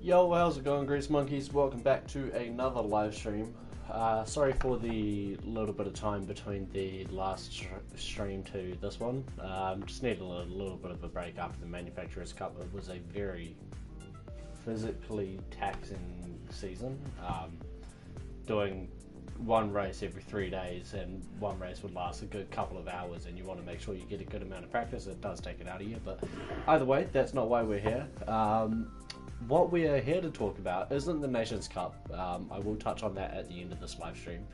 Yo, how's it going, Grease Monkeys? Welcome back to another live stream. Sorry for the little bit of time between the last stream to this one. Just needed a little bit of a break after the Manufacturers Cup. It was a very physically taxing season. Doing one race every 3 days, and one race would last a good couple of hours, and you want to make sure you get a good amount of practice. It does take it out of you, but either way, that's not why we're here. What we are here to talk about isn't the Nations Cup. I will touch on that at the end of this live stream.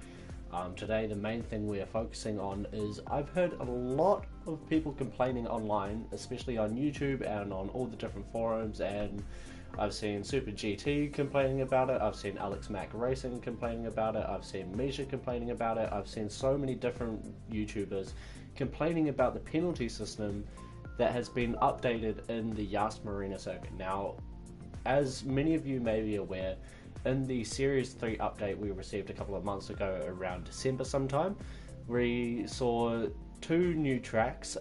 Today, the main thing we are focusing on is I've heard a lot of people complaining online, especially on YouTube and on all the different forums, and I've seen Super GT complaining about it, I've seen Alex Mack Racing complaining about it, I've seen Misha complaining about it, I've seen so many different YouTubers complaining about the penalty system that has been updated in the Yas Marina circuit. Now, as many of you may be aware, in the Series 3 update we received a couple of months ago around December sometime, we saw two new tracks,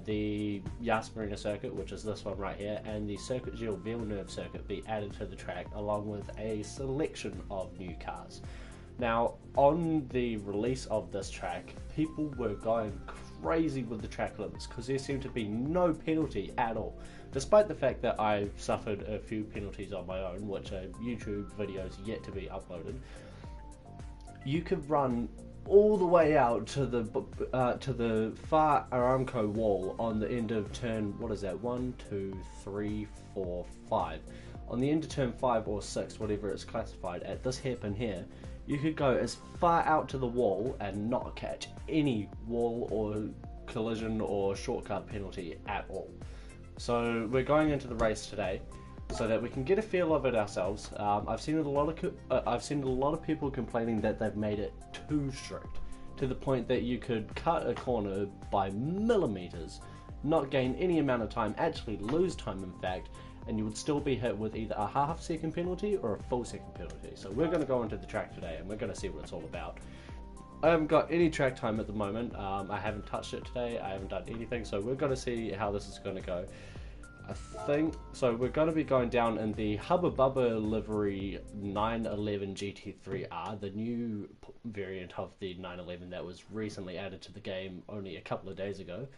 the Yas Marina circuit, which is this one right here, and the Circuit Gilles Villeneuve circuit be added to the track, along with a selection of new cars. Now, on the release of this track, people were going crazy with the track limits because there seemed to be no penalty at all, despite the fact that I suffered a few penalties on my own, which are YouTube videos yet to be uploaded. You could run all the way out to the far Aramco wall on the end of turn, what is that, 1, 2, 3, 4, 5. On the end of turn 5 or 6, whatever it's classified, at this hairpin here, you could go as far out to the wall and not catch any wall or collision or shortcut penalty at all. So we're going into the race today so that we can get a feel of it ourselves. I've seen a lot of people complaining that they've made it too strict, to the point that you could cut a corner by millimeters, not gain any amount of time, actually lose time in fact, and you would still be hit with either a half-second penalty or a full-second penalty. So we're going to go into the track today and we're going to see what it's all about. I haven't got any track time at the moment. I haven't touched it today. I haven't done anything, so we're going to see how this is going to go. I think so. We're going to be going down in the Hubba Bubba livery 911 GT3R, the new variant of the 911 that was recently added to the game only a couple of days ago.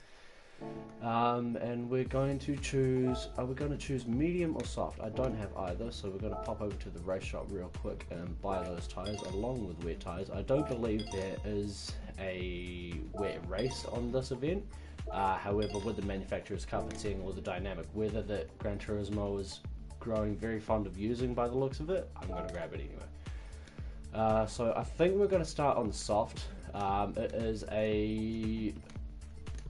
And we're going to choose, are we going to choose medium or soft? I don't have either, so we're going to pop over to the race shop real quick and buy those tyres along with wet tyres. I don't believe there is a wet race on this event. However, with the Manufacturers Cup and seeing all the dynamic weather that Gran Turismo is growing very fond of using by the looks of it, I'm going to grab it anyway. So I think we're going to start on the soft. It is a...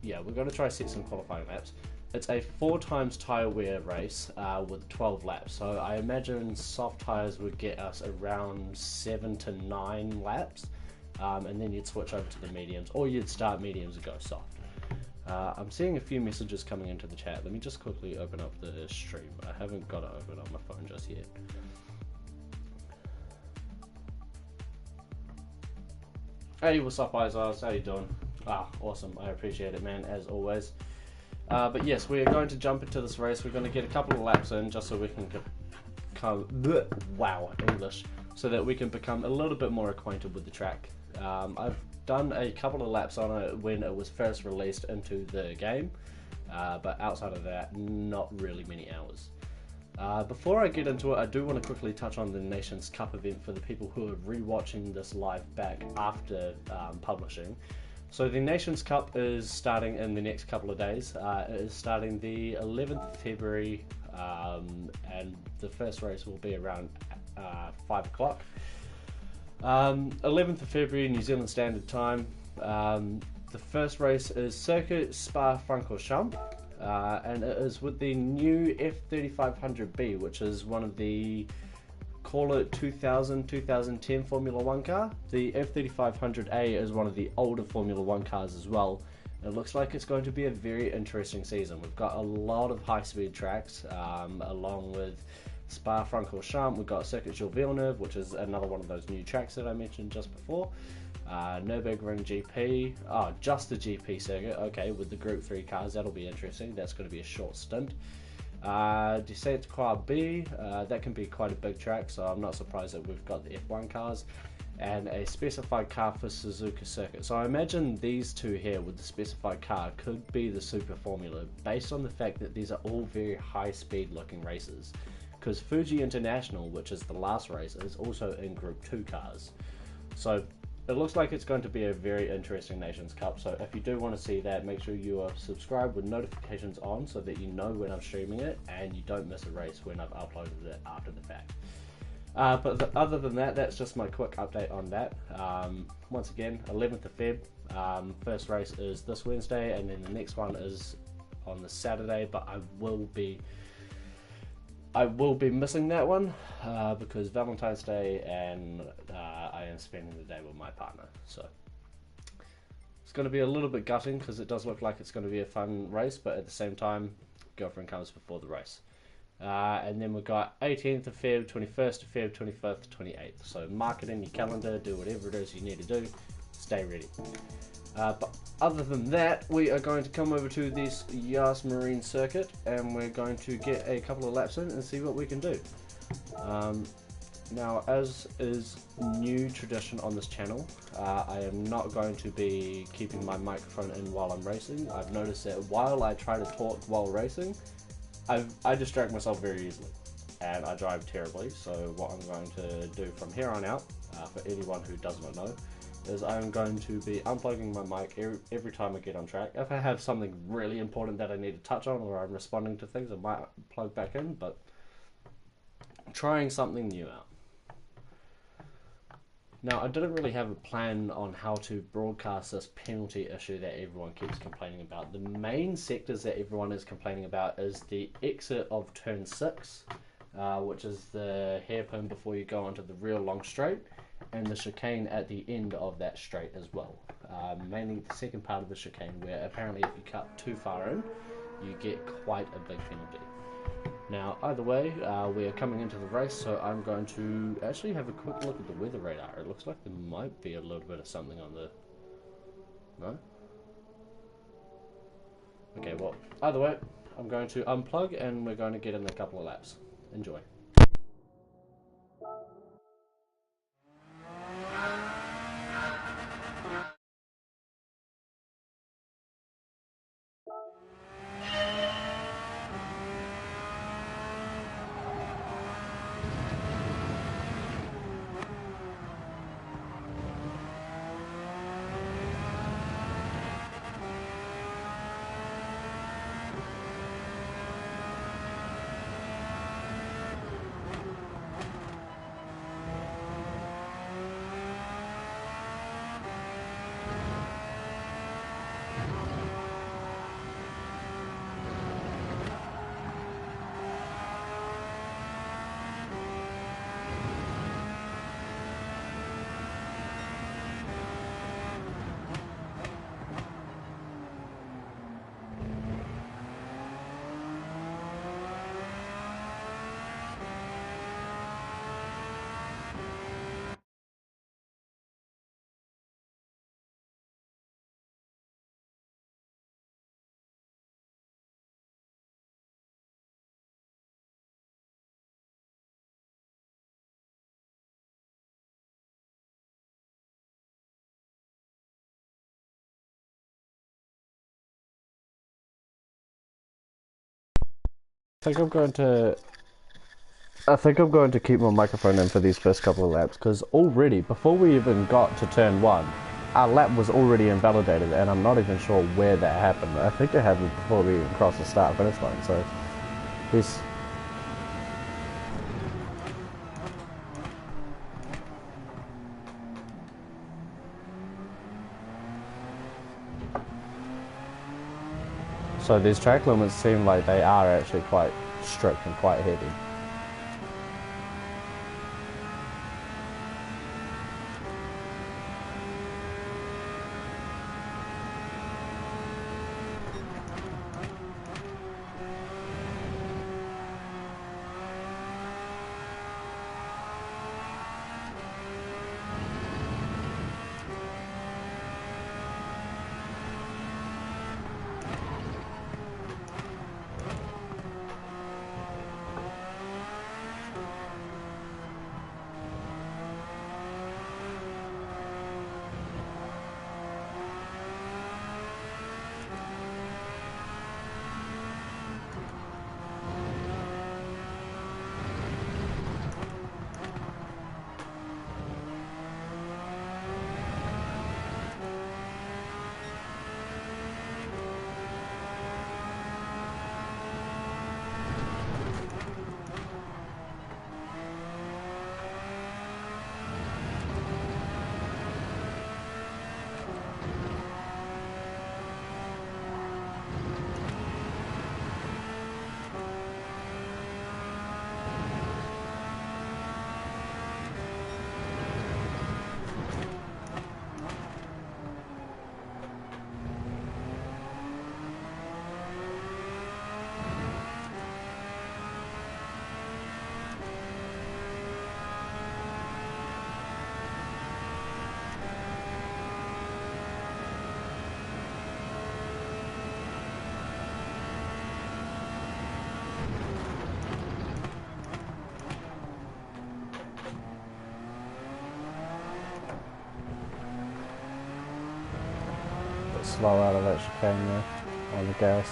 yeah, we're going to try to set some qualifying laps. It's a 4 times tyre wear race with 12 laps. So I imagine soft tyres would get us around 7 to 9 laps. And then you'd switch over to the mediums, or you'd start mediums and go soft. I'm seeing a few messages coming into the chat. Let me just quickly open up the stream. I haven't got it open on my phone just yet. Hey, what's up, Isars? How you doing? Awesome. I appreciate it, man, as always. But yes, we are going to jump into this race. We're going to get a couple of laps in just so we can English, so that we can become a little bit more acquainted with the track. I've done a couple of laps on it when it was first released into the game, but outside of that, not really many hours. Before I get into it, I do want to quickly touch on the Nations Cup event for the people who are rewatching this live back after publishing. So the Nations Cup is starting in the next couple of days. It is starting the 11th of February, and the first race will be around 5 o'clock. 11th of February, New Zealand Standard Time. The first race is Circuit Spa-Francorchamps, and it is with the new F3500B, which is one of the, call it 2010 Formula 1 car. The F3500A is one of the older Formula 1 cars as well. It looks like it's going to be a very interesting season. We've got a lot of high-speed tracks, along with Spa-Francorchamps. We've got Circuit Gilles Villeneuve, which is another one of those new tracks that I mentioned just before. Nürburgring GP, just the GP circuit, okay, with the Group 3 cars. That'll be interesting. That's going to be a short stint. Descent Quad B, that can be quite a big track, so I'm not surprised that we've got the F1 cars, and a specified car for Suzuka circuit. So I imagine these two here with the specified car could be the Super Formula, based on the fact that these are all very high speed looking races, because Fuji International, which is the last race, is also in Group 2 cars. So it looks like it's going to be a very interesting Nations Cup, so if you do want to see that, make sure you are subscribed with notifications on so that you know when I'm streaming it and you don't miss a race when I've uploaded it after the fact. Other than that, that's just my quick update on that. Once again, 11th of Feb, first race is this Wednesday, and then the next one is on the Saturday, but I will be missing that one because Valentine's Day, and I am spending the day with my partner. So it's going to be a little bit gutting because it does look like it's going to be a fun race, but at the same time, girlfriend comes before the race. And then we've got 18th of Feb, 21st of Feb, 25th, 28th. So mark it in your calendar, do whatever it is you need to do, stay ready. But other than that, we are going to come over to this Yas Marine circuit and we're going to get a couple of laps in and see what we can do. Now, as is new tradition on this channel, I am not going to be keeping my microphone in while I'm racing. I've noticed that while I try to talk while racing, I distract myself very easily and I drive terribly. So what I'm going to do from here on out, for anyone who does not know, is I'm going to be unplugging my mic every time I get on track. If I have something really important that I need to touch on or I'm responding to things, I might plug back in, but I'm trying something new out. Now, I didn't really have a plan on how to broadcast this penalty issue that everyone keeps complaining about. The main sectors that everyone is complaining about is the exit of turn 6, which is the hairpin before you go onto the real long straight, and the chicane at the end of that straight as well. Mainly the second part of the chicane, where apparently if you cut too far in, you get quite a big penalty. Now, either way, we are coming into the race, so I'm going to actually have a quick look at the weather radar. It looks like there might be a little bit of something on the... No? Okay, well, either way, I'm going to unplug and we're going to get in a couple of laps. Enjoy. I think I'm going to keep my microphone in for these first couple of laps, because already, before we even got to turn 1, our lap was already invalidated, and I'm not even sure where that happened. I think it happened before we even crossed the start finish line, so this... So these track limits seem like they are actually quite strict and quite heavy. slow out of that chicane there on the gas.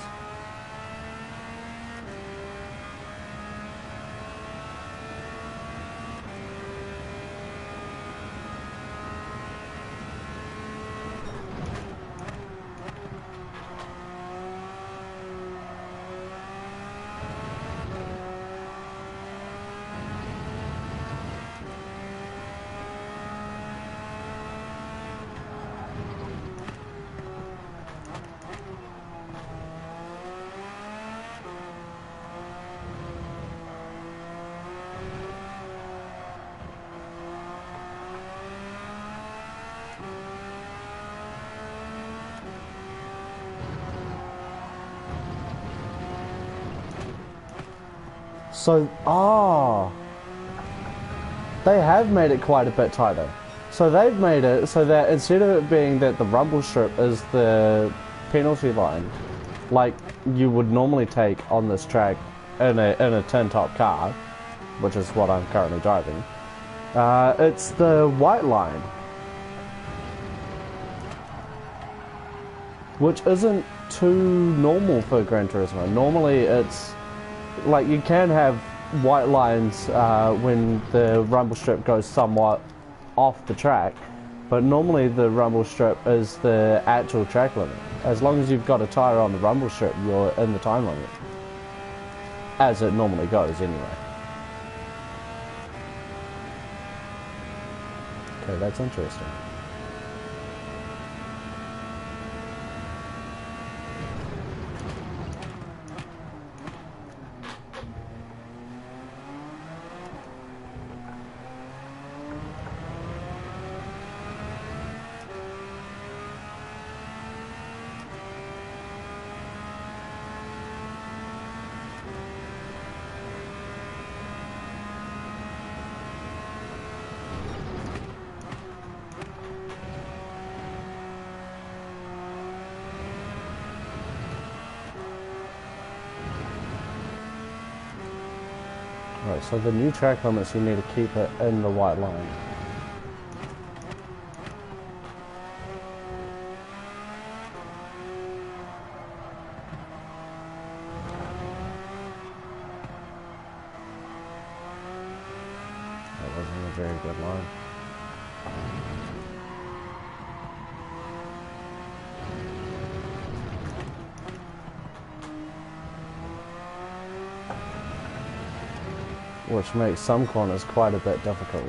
So, they have made it quite a bit tighter. So they've made it so that instead of it being that the rumble strip is the penalty line, like you would normally take on this track in a tin-top car, which is what I'm currently driving, it's the white line, which isn't too normal for Gran Turismo. Normally it's like you can have white lines when the rumble strip goes somewhat off the track, but normally the rumble strip is the actual track limit. As long as you've got a tyre on the rumble strip, you're in the time limit, as it normally goes anyway. Okay, that's interesting. Right, so the new track limits, you need to keep it in the white line. That wasn't a very good line. Which makes some corners quite a bit difficult.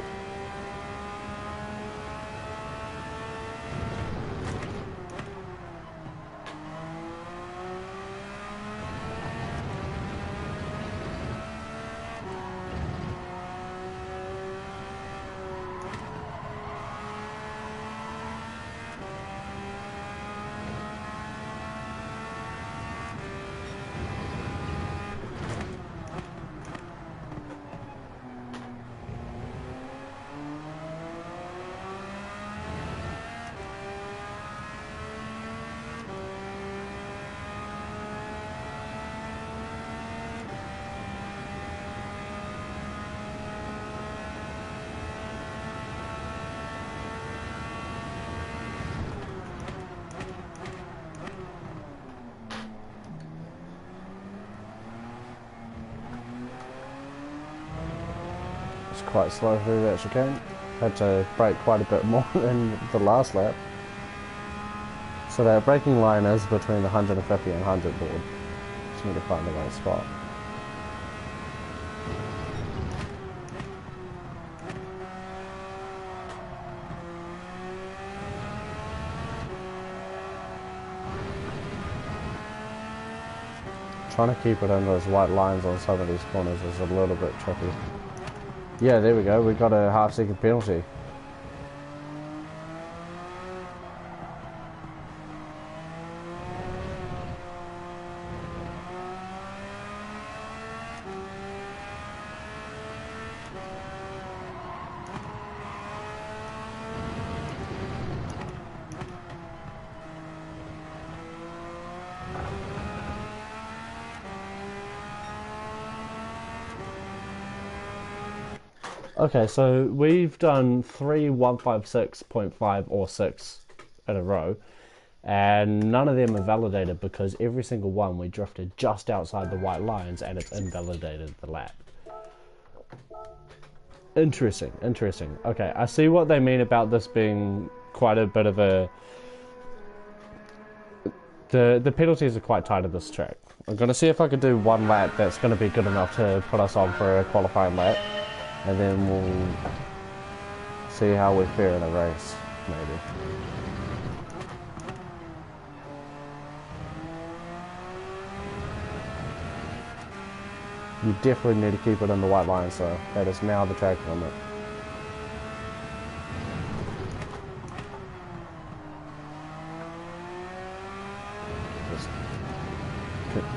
Quite slow through that chicane. Had to brake quite a bit more than the last lap. So that braking line is between the 150 and 100 board. Just need to find the right spot. Trying to keep it in those white lines on some of these corners is a little bit tricky. Yeah, there we go. We got a half-second penalty. Okay, so we've done 3 156.5 or 6 in a row. and none of them are validated because every single one we drifted just outside the white lines and it's invalidated the lap. Interesting. Okay, I see what they mean about this being quite a bit of a... The penalties are quite tight at this track. I'm going to see if I can do one lap that's going to be good enough to put us on for a qualifying lap, and then we'll see how we fare in a race, maybe. You definitely need to keep it in the white line, so that is now the track limit. Just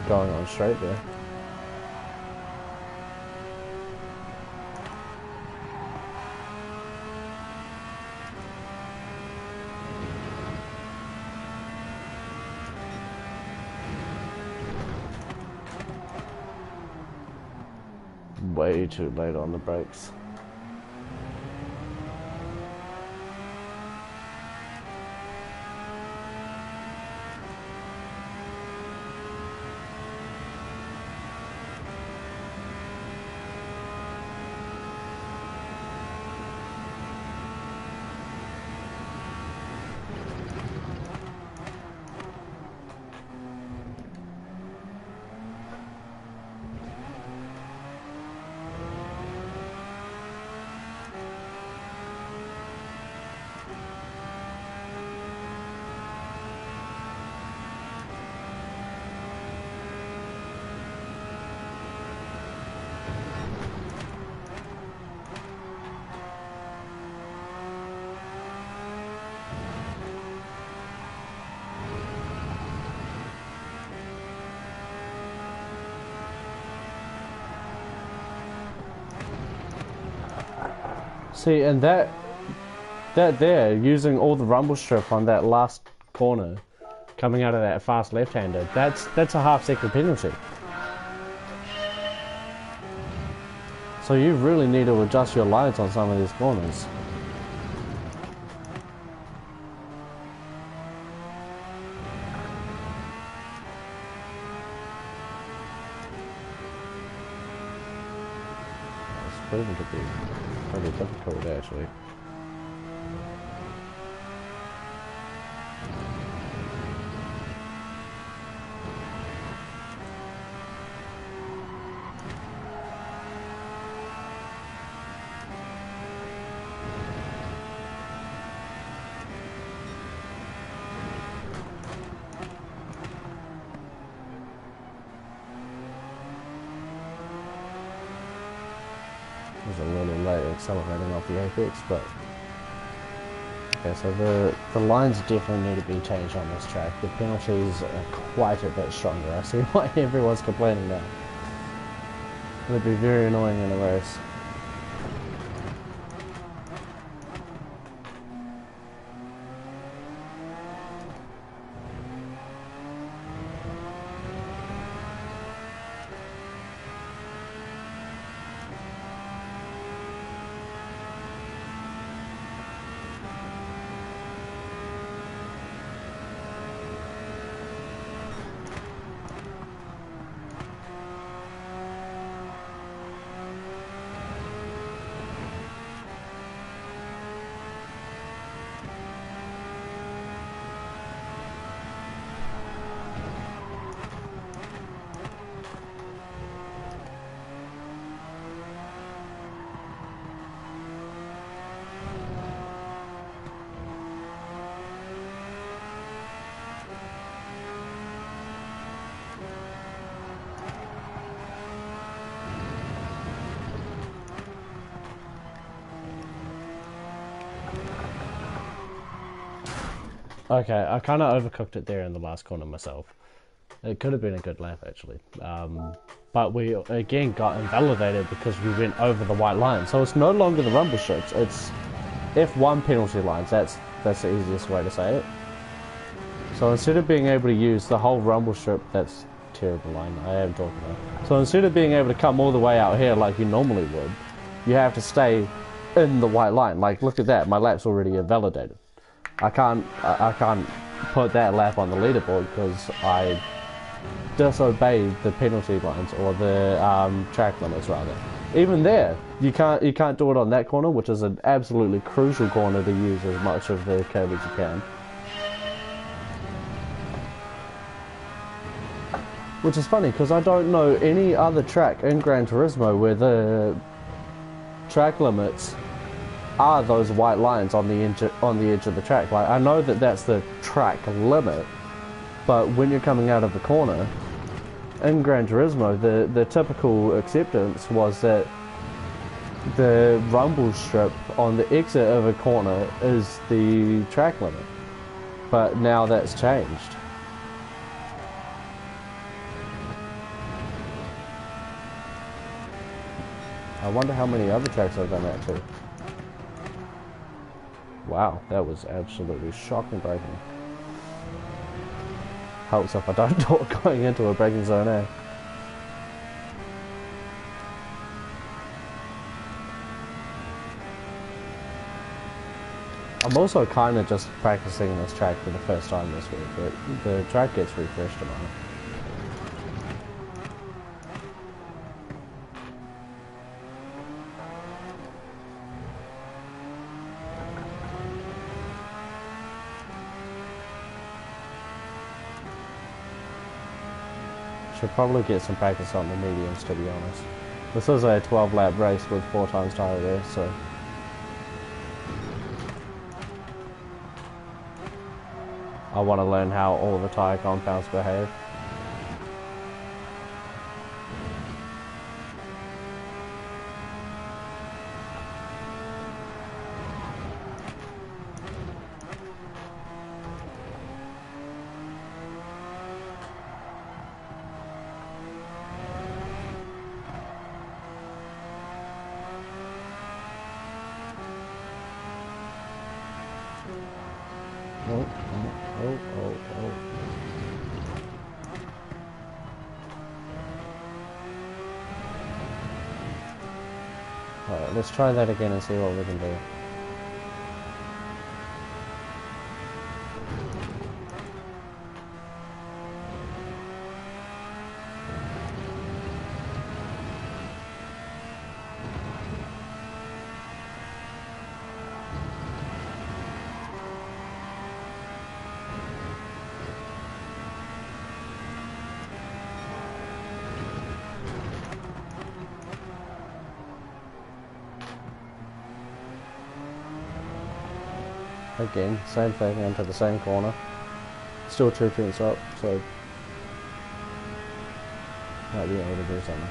going on straight there. Way too late on the brakes. See, and that there, using all the rumble strip on that last corner, coming out of that fast left-hander, that's a half-second penalty. So you really need to adjust your lines on some of these corners. It's proven to be pretty difficult, actually. Was a little late accelerating off the apex, but okay, so the lines definitely need to be changed on this track. The penalties are quite a bit stronger. I see why everyone's complaining now. It would be very annoying in a race. Okay, I kind of overcooked it there in the last corner myself. It could have been a good lap, actually. But we, again, got invalidated because we went over the white line. So it's no longer the rumble strips, it's F1 penalty lines. That's the easiest way to say it. So instead of being able to use the whole rumble strip, that's a terrible line, I am talking about. So instead of being able to come all the way out here like you normally would, you have to stay in the white line. Like, look at that, my lap's already invalidated. I can't put that lap on the leaderboard because I disobeyed the penalty lines, or the track limits rather. Even there, you can't do it on that corner, which is an absolutely crucial corner to use as much of the curb as you can. Which is funny because I don't know any other track in Gran Turismo where the track limits are those white lines on the edge of the track. Like, I know that that's the track limit, but when you're coming out of the corner in Gran Turismo, the typical acceptance was that the rumble strip on the exit of a corner is the track limit, but now that's changed. I wonder how many other tracks I've done that to. Wow, that was absolutely shocking braking. Helps if I don't do it going into a braking zone A. I'm also kind of just practicing this track for the first time this week, but the track gets refreshed tomorrow. Should probably get some practice on the mediums, to be honest. This is a 12-lap race with 4 times tyre wear, so I want to learn how all the tyre compounds behave. Oh. Alright, let's try that again and see what we can do. Again, same thing, into the same corner. Still 2 tenths up, so might be able to do something.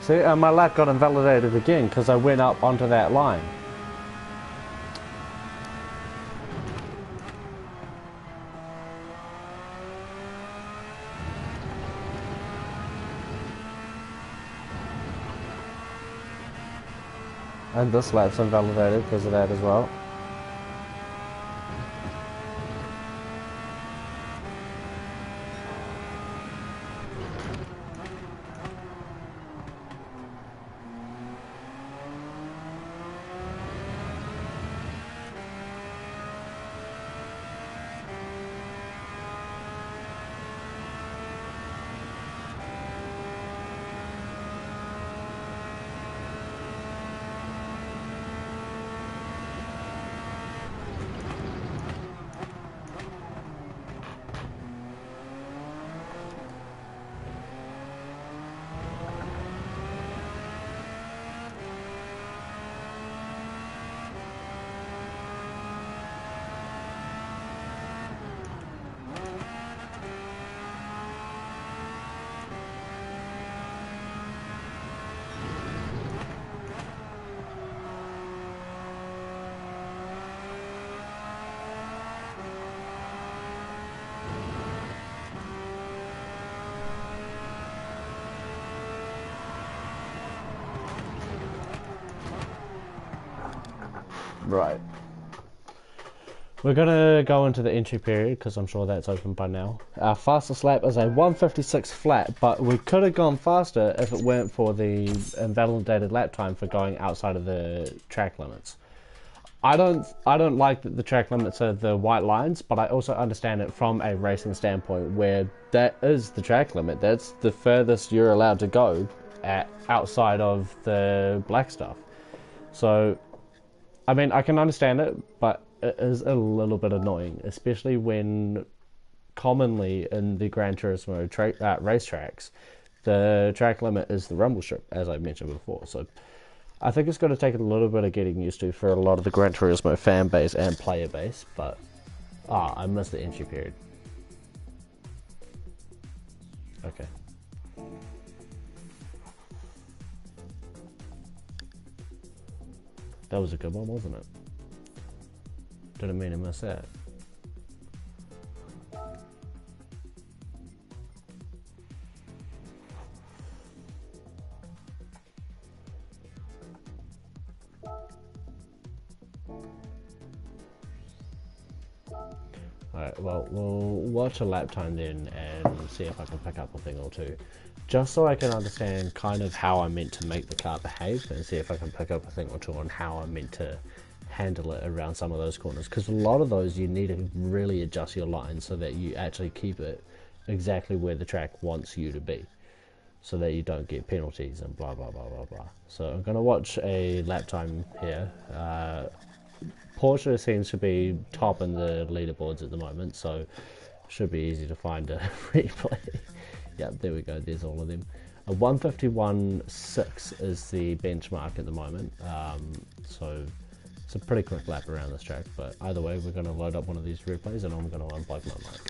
See, my lap got invalidated again because I went up onto that line. And this lap's invalidated because of that as well. Right. We're gonna go into the entry period because I'm sure that's open by now. Our fastest lap is a 1:56 flat, but we could have gone faster if it weren't for the invalidated lap time for going outside of the track limits. I don't like that the track limits are the white lines, but I also understand it from a racing standpoint where that is the track limit. That's the furthest you're allowed to go outside of the black stuff. So, I mean, I can understand it, but it is a little bit annoying, especially when commonly in the Gran Turismo racetracks, the track limit is the rumble strip, as I mentioned before. So I think it's going to take a little bit of getting used to for a lot of the Gran Turismo fan base and player base, but I missed the entry period. Okay. That was a good one, wasn't it? Didn't mean to miss that. Alright, well, we'll watch a lap time then and see if I can pick up a thing or two. Just so I can understand kind of how I'm meant to make the car behave and see if I can pick up a thing or two on how I'm meant to handle it around some of those corners. Because a lot of those you need to really adjust your line so that you actually keep it exactly where the track wants you to be. So that you don't get penalties and blah blah blah blah blah. So I'm going to watch a lap time here. Porsche seems to be top in the leaderboards at the moment, so should be easy to find a replay. Yeah, there we go, there's all of them. A 151.6 is the benchmark at the moment, so it's a pretty quick lap around this track, but either way we're going to load up one of these replays and I'm going to unplug my mic.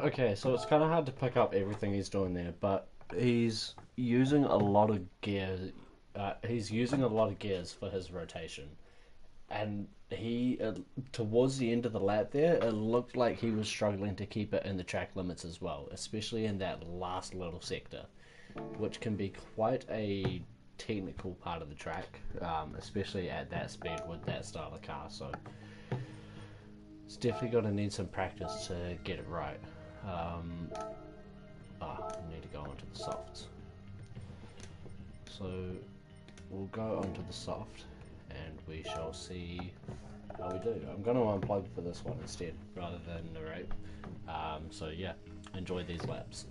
Okay, so it's kind of hard to pick up everything he's doing there, but he's using a lot of gears. He's using a lot of gears for his rotation, and he towards the end of the lap there, it looked like he was struggling to keep it in the track limits as well, especially in that last little sector, which can be quite a technical part of the track, especially at that speed with that style of car. So it's definitely going to need some practice to get it right. We need to go onto the softs. So we'll go onto the soft and we shall see how we do. I'm going to unplug for this one instead rather than narrate. So yeah, enjoy these laps.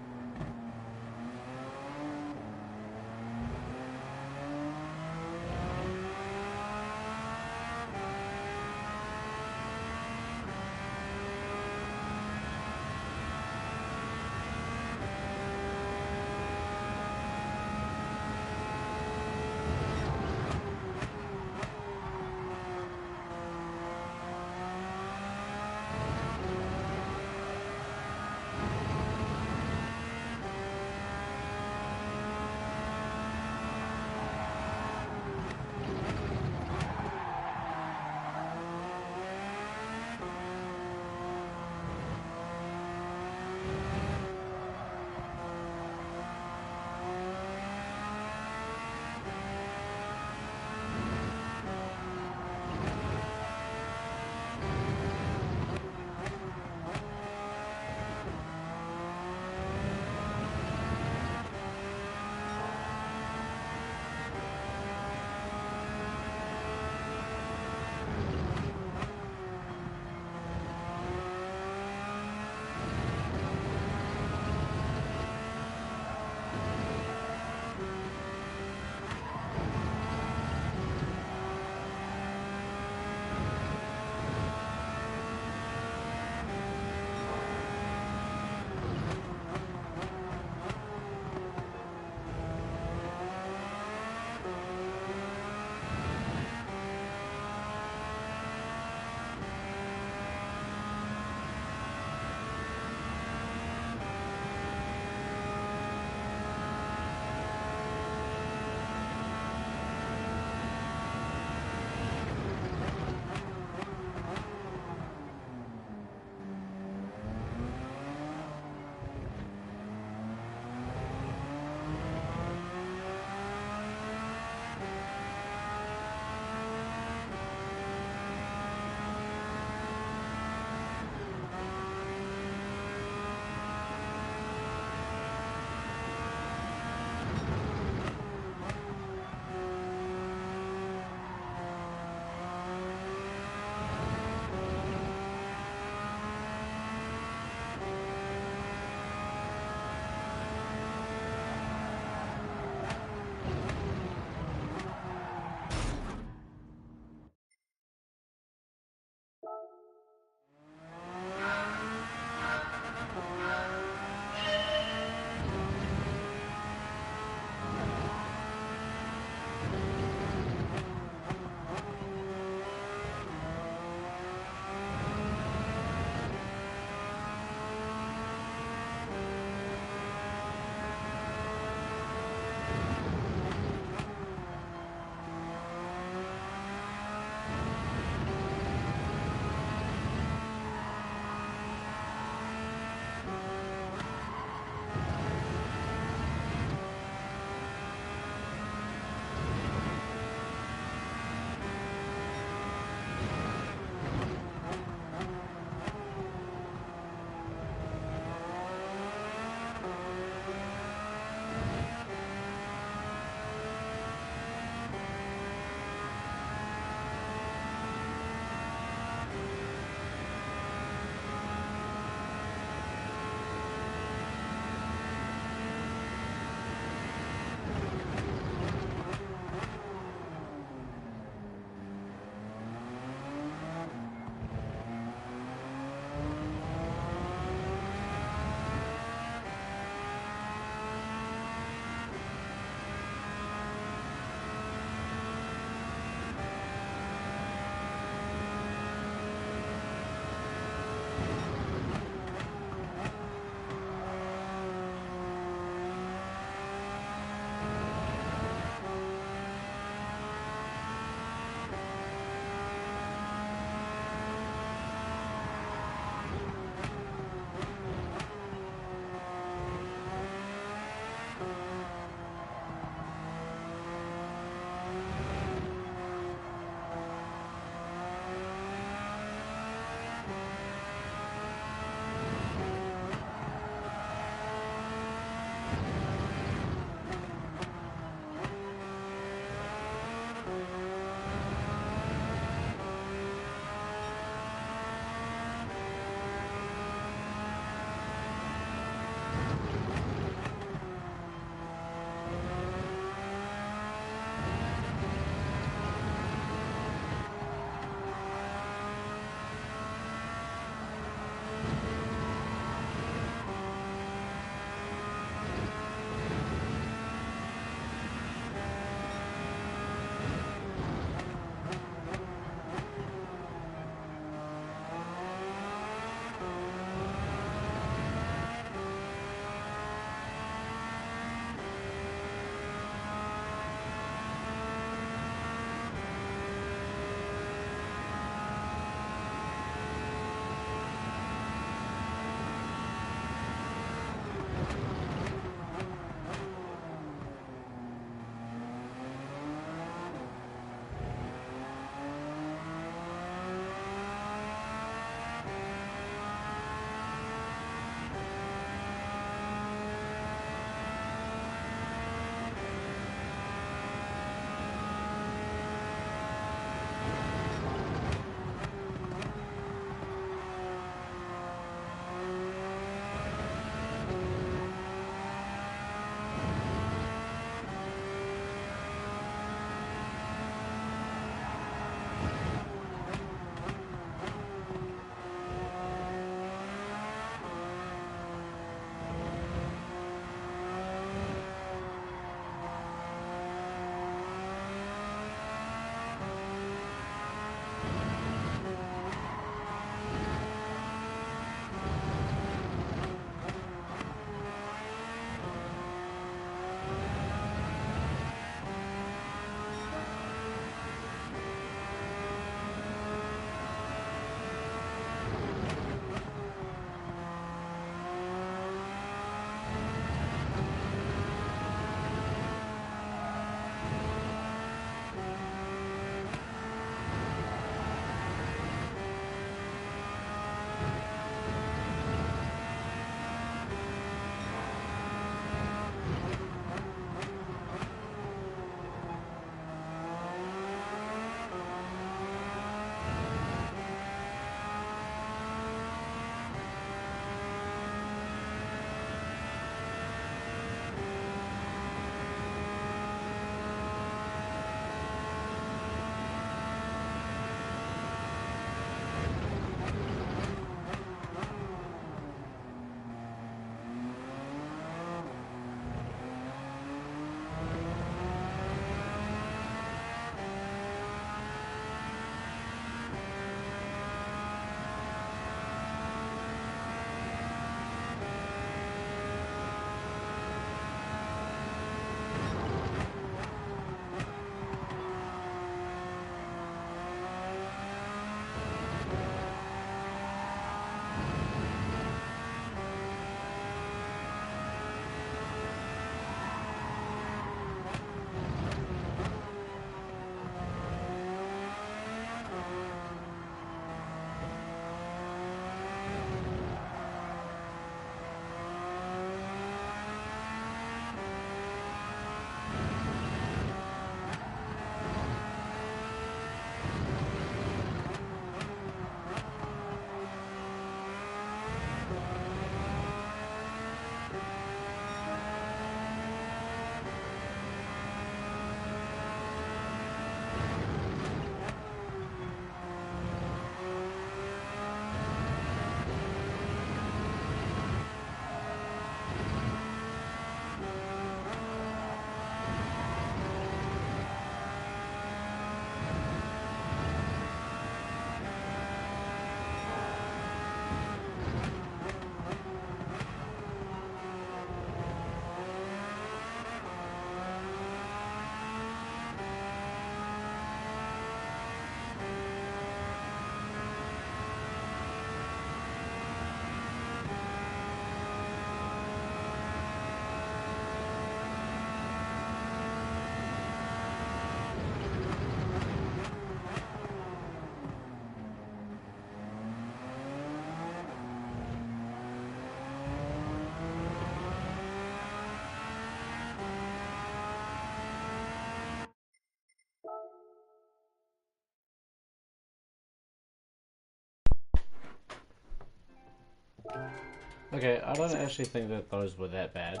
Okay, I don't actually think that those were that bad.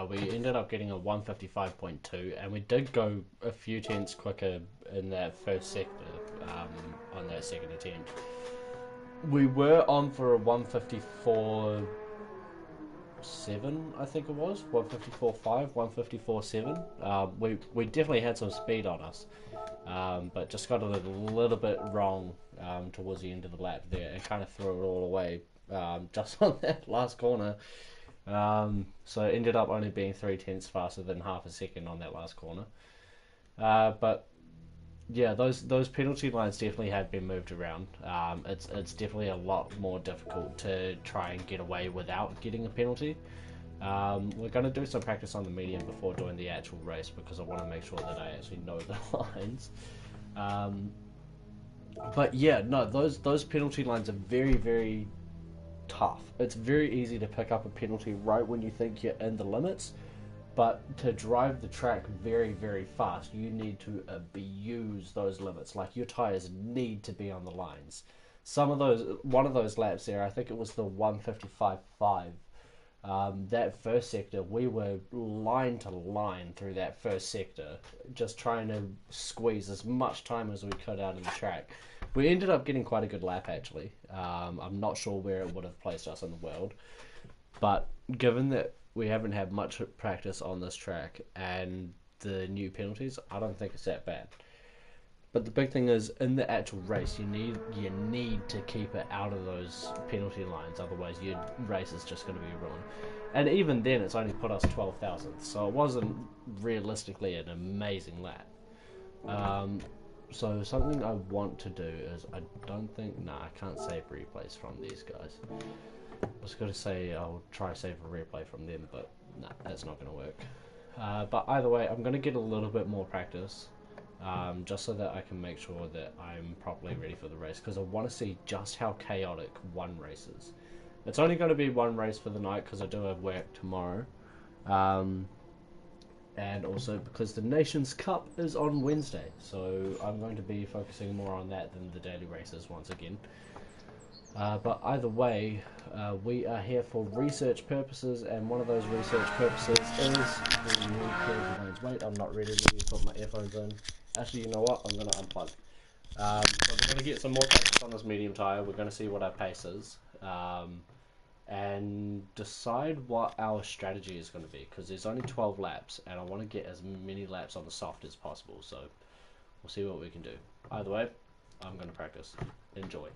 We ended up getting a 155.2, and we did go a few tenths quicker in that first sector on that second attempt. We were on for a 154.7, I think it was 154.5, 154.7. We definitely had some speed on us, but just got it a little bit wrong towards the end of the lap there, and kind of threw it all away just on that last corner. So it ended up only being 3 tenths faster than half a second on that last corner. But yeah, those penalty lines definitely have been moved around. It's definitely a lot more difficult to try and get away without getting a penalty. We're going to do some practice on the medium before doing the actual race, because I want to make sure that I actually know the lines. But yeah, no, those penalty lines are very, very tough. It's very easy to pick up a penalty right when you think you're in the limits, but to drive the track very, very fast, you need to abuse those limits. Like, your tires need to be on the lines. One of those laps there, I think it was the 155.5. That first sector, we were line to line through that first sector, just trying to squeeze as much time as we could out of the track. We ended up getting quite a good lap, actually. I'm not sure where it would have placed us in the world, but given that we haven't had much practice on this track and the new penalties, I don't think it's that bad. But the big thing is, in the actual race, you need to keep it out of those penalty lines, otherwise your race is just going to be ruined. And even then, it's only put us 12 thousandths, so it wasn't realistically an amazing lap. So something I want to do is, I can't save replays from these guys. I was going to say I'll try to save a replay from them, but nah, that's not going to work. But either way, I'm going to get a little bit more practice, just so that I can make sure that I'm properly ready for the race, because I want to see just how chaotic one race is. It's only going to be one race for the night, because I do have work tomorrow. And also because the Nations Cup is on Wednesday, so I'm going to be focusing more on that than the daily races once again. But either way, we are here for research purposes, and one of those research purposes is the new penalty lanes. Wait, I'm not ready to put my earphones in. Actually, you know what? I'm going to unplug. So we're going to get some more practice on this medium tyre. We're going to see what our pace is. And decide what our strategy is going to be, because there's only 12 laps and I want to get as many laps on the soft as possible, so we'll see what we can do. Either way, I'm going to practice. Enjoy.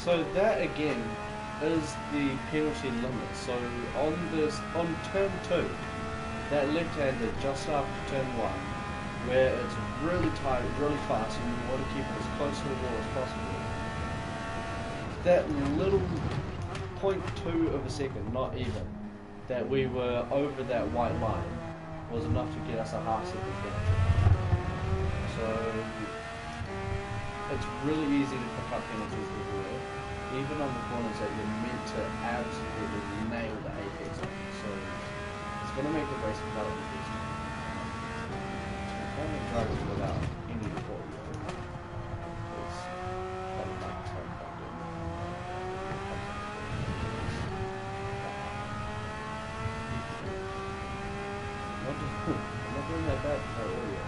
So that again is the penalty limit. So on turn 2, that left-hander just after turn 1, where it's really tight, really fast, and you want to keep it as close to the wall as possible. That little 0.2 of a second, not even, that we were over that white line was enough to get us a half-second penalty. So it's really easy to pick up penalties everywhere, even on the corners that you're meant to absolutely nail the apex on. So it's going to make the race competitive this time. Only drivers without any audio is that like so plugged in. I'm not doing that bad for audio.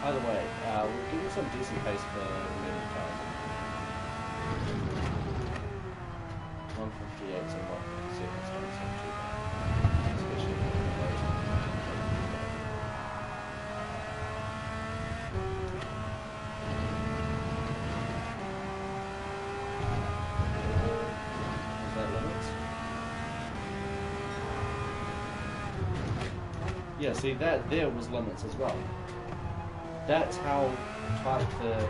Either way, we're getting some decent pace for medium cars. 158 and 157 is not too bad, especially with the load. Is that limits? Yeah, see that there was limits as well. That's how tight the...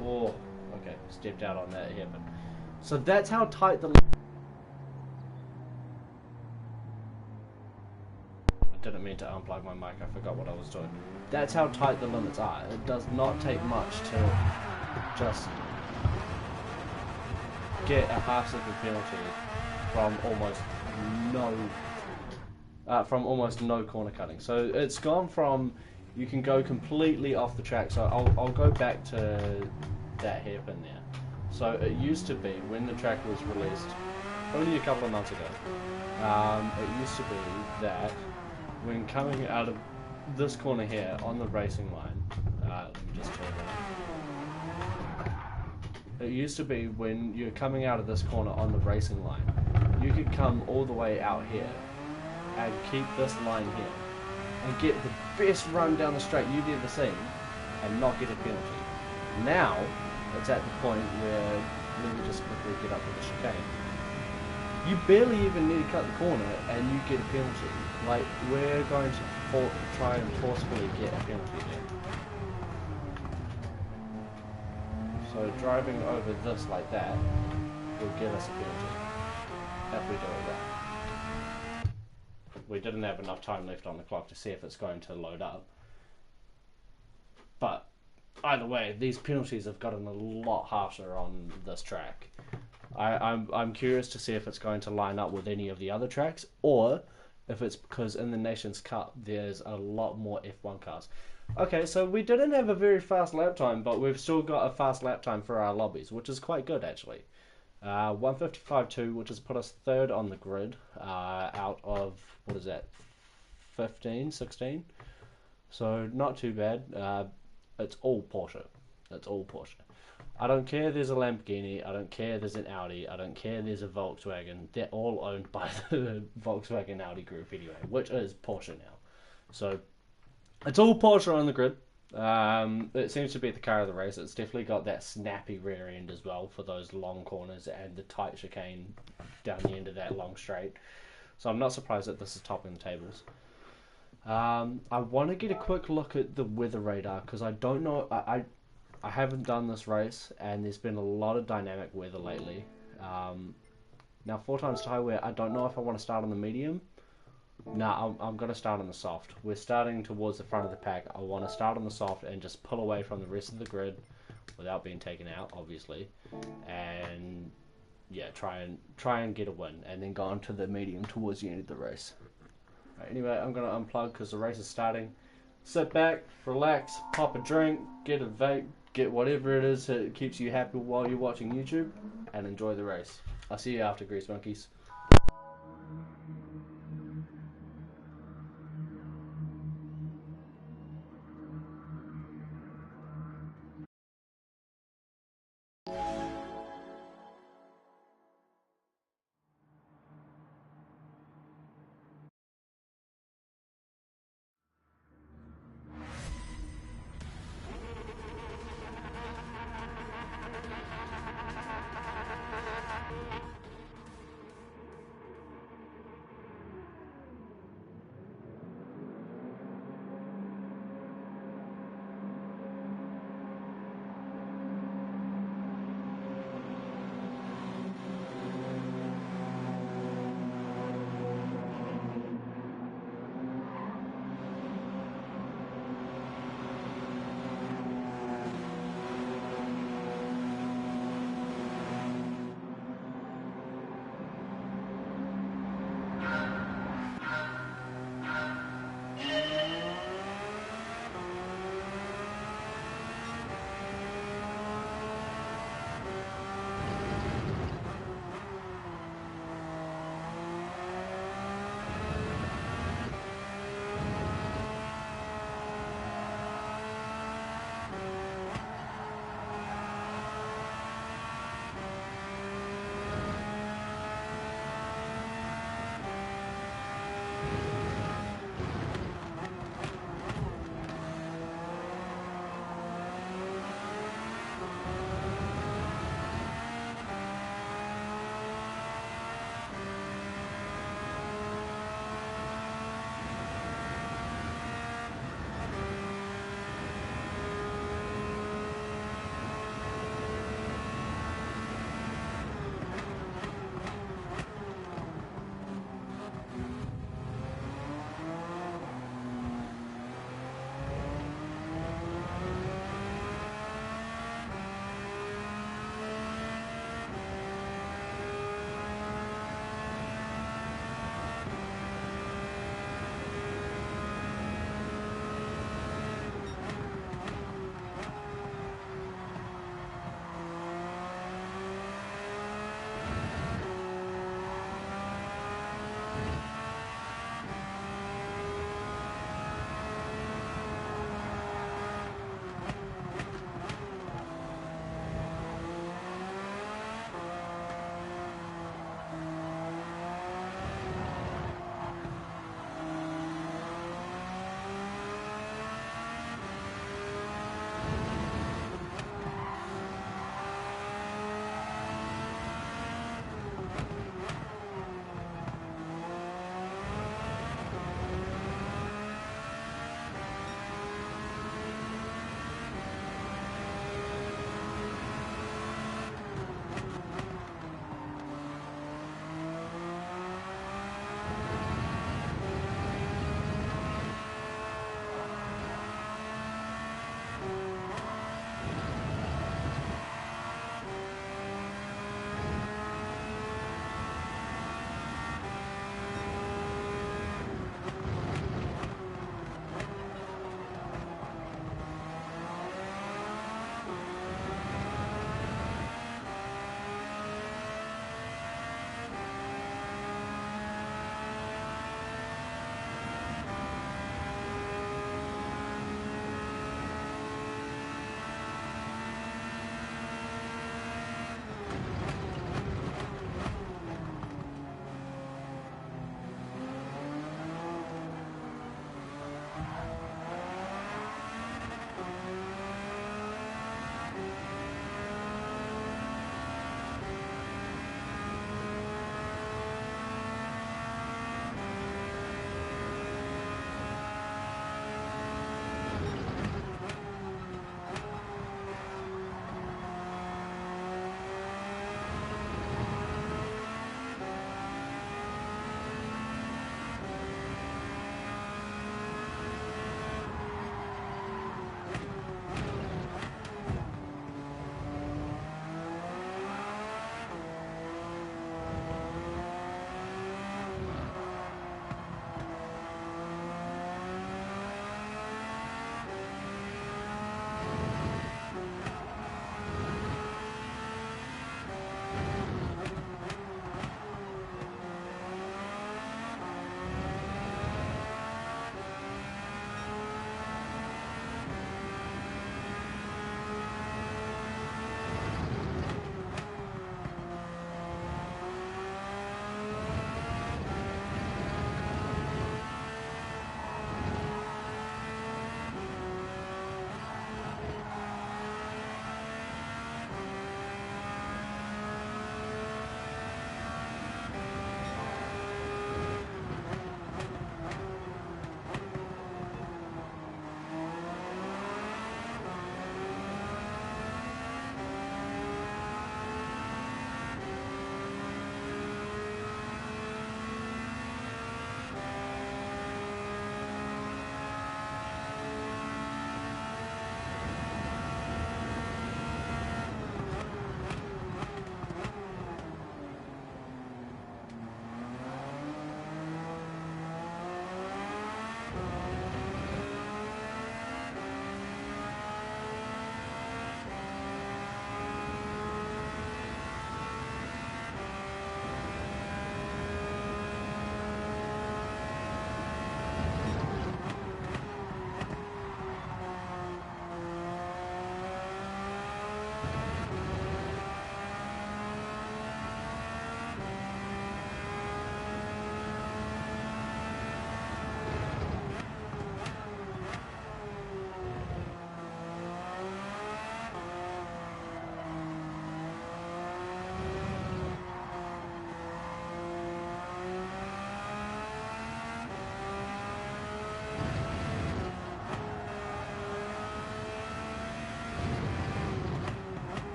Oh, okay, stepped out on that here, but... So that's how tight the... I didn't mean to unplug my mic, I forgot what I was doing. That's how tight the limits are. It does not take much to just get a half-second penalty from almost no corner cutting. So it's gone from, you can go completely off the track. So I'll go back to that hairpin there. So it used to be, when the track was released only a couple of months ago, it used to be that when coming out of this corner here on the racing line, let me just turn around. It used to be when you're coming out of this corner on the racing line, you could come all the way out here and keep this line here and get the best run down the straight you've ever seen and not get a penalty. Now it's at the point where, let me just quickly get up with the chicane, you barely even need to cut the corner and you get a penalty. Like, we're going to try and forcefully get a penalty here. So driving over this like that will get us a penalty if we do it right. We didn't have enough time left on the clock to see if it's going to load up. But either way, these penalties have gotten a lot harsher on this track. I'm curious to see if it's going to line up with any of the other tracks, or if it's because in the Nations Cup there's a lot more F1 cars. Okay, so we didn't have a very fast lap time, but we've still got a fast lap time for our lobbies, which is quite good actually. 155.2, which has put us third on the grid, out of, what is that, 15, 16? So not too bad. It's all Porsche. It's all Porsche. I don't care there's a Lamborghini, I don't care there's an Audi, I don't care there's a Volkswagen. They're all owned by the Volkswagen Audi group anyway, which is Porsche now. So it's all Porsche on the grid. It seems to be the car of the race. It's definitely got that snappy rear end as well for those long corners and the tight chicane down the end of that long straight. So I'm not surprised that this is topping the tables. I want to get a quick look at the weather radar because I don't know. I haven't done this race and there's been a lot of dynamic weather lately. Now 4 times tie wear. I don't know if I want to start on the medium. No, I'm going to start on the soft. We're starting towards the front of the pack. I want to start on the soft and just pull away from the rest of the grid without being taken out, obviously. And yeah, try and get a win, and then go on to the medium towards the end of the race. Right, anyway, I'm going to unplug because the race is starting. Sit back, relax, pop a drink, get a vape, get whatever it is that keeps you happy while you're watching YouTube, and enjoy the race. I'll see you after, Grease Monkeys.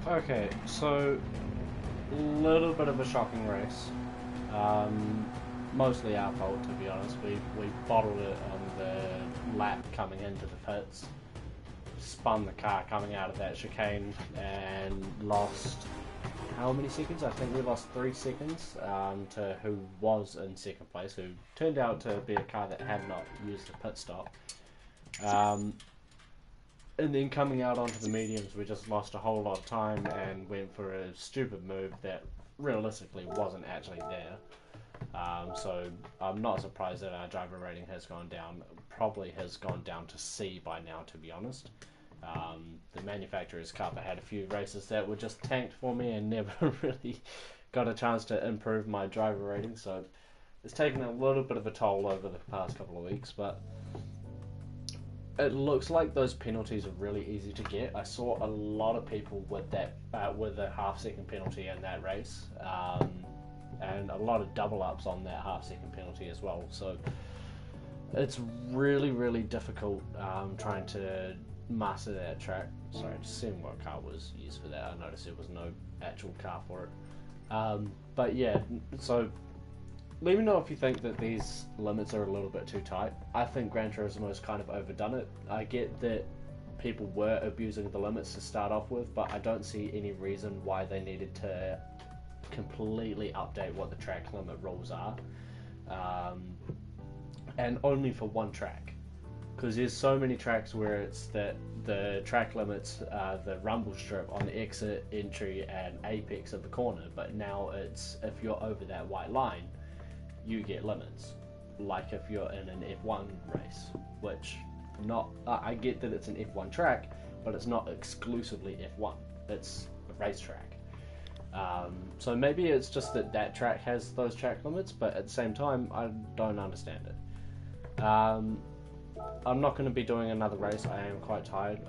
Okay, so a little bit of a shocking race. Um, Mostly our fault, to be honest. We bottled it on the lap coming into the pits, spun the car coming out of that chicane, and lost how many seconds? I think we lost 3 seconds to who was in second place, who turned out to be a car that had not used a pit stop. And then coming out onto the mediums, we just lost a whole lot of time and went for a stupid move that realistically wasn't actually there. So I'm not surprised that our driver rating has gone down. Probably has gone down to C by now, to be honest. The manufacturer's cup, I had a few races that were just tanked for me and never really got a chance to improve my driver rating. So it's taken a little bit of a toll over the past couple of weeks, but it looks like those penalties are really easy to get. I saw a lot of people with that with a half-second penalty in that race, and a lot of double ups on that half-second penalty as well. So it's really, really difficult trying to master that track. Sorry, just seeing what car was used for that. I noticed there was no actual car for it. But yeah, so let me know if you think that these limits are a little bit too tight. I think Gran Turismo's kind of overdone it. I get that people were abusing the limits to start off with, but I don't see any reason why they needed to completely update what the track limit rules are. And only for one track. Because there's so many tracks where it's that the track limits the rumble strip on the exit, entry, and apex of the corner, but now it's if you're over that white line, you get limits, like if you're in an F1 race, which I get that it's an F1 track, but it's not exclusively F1, it's a racetrack. So maybe it's just that track has those track limits, but at the same time, I don't understand it. I'm not going to be doing another race, I am quite tired.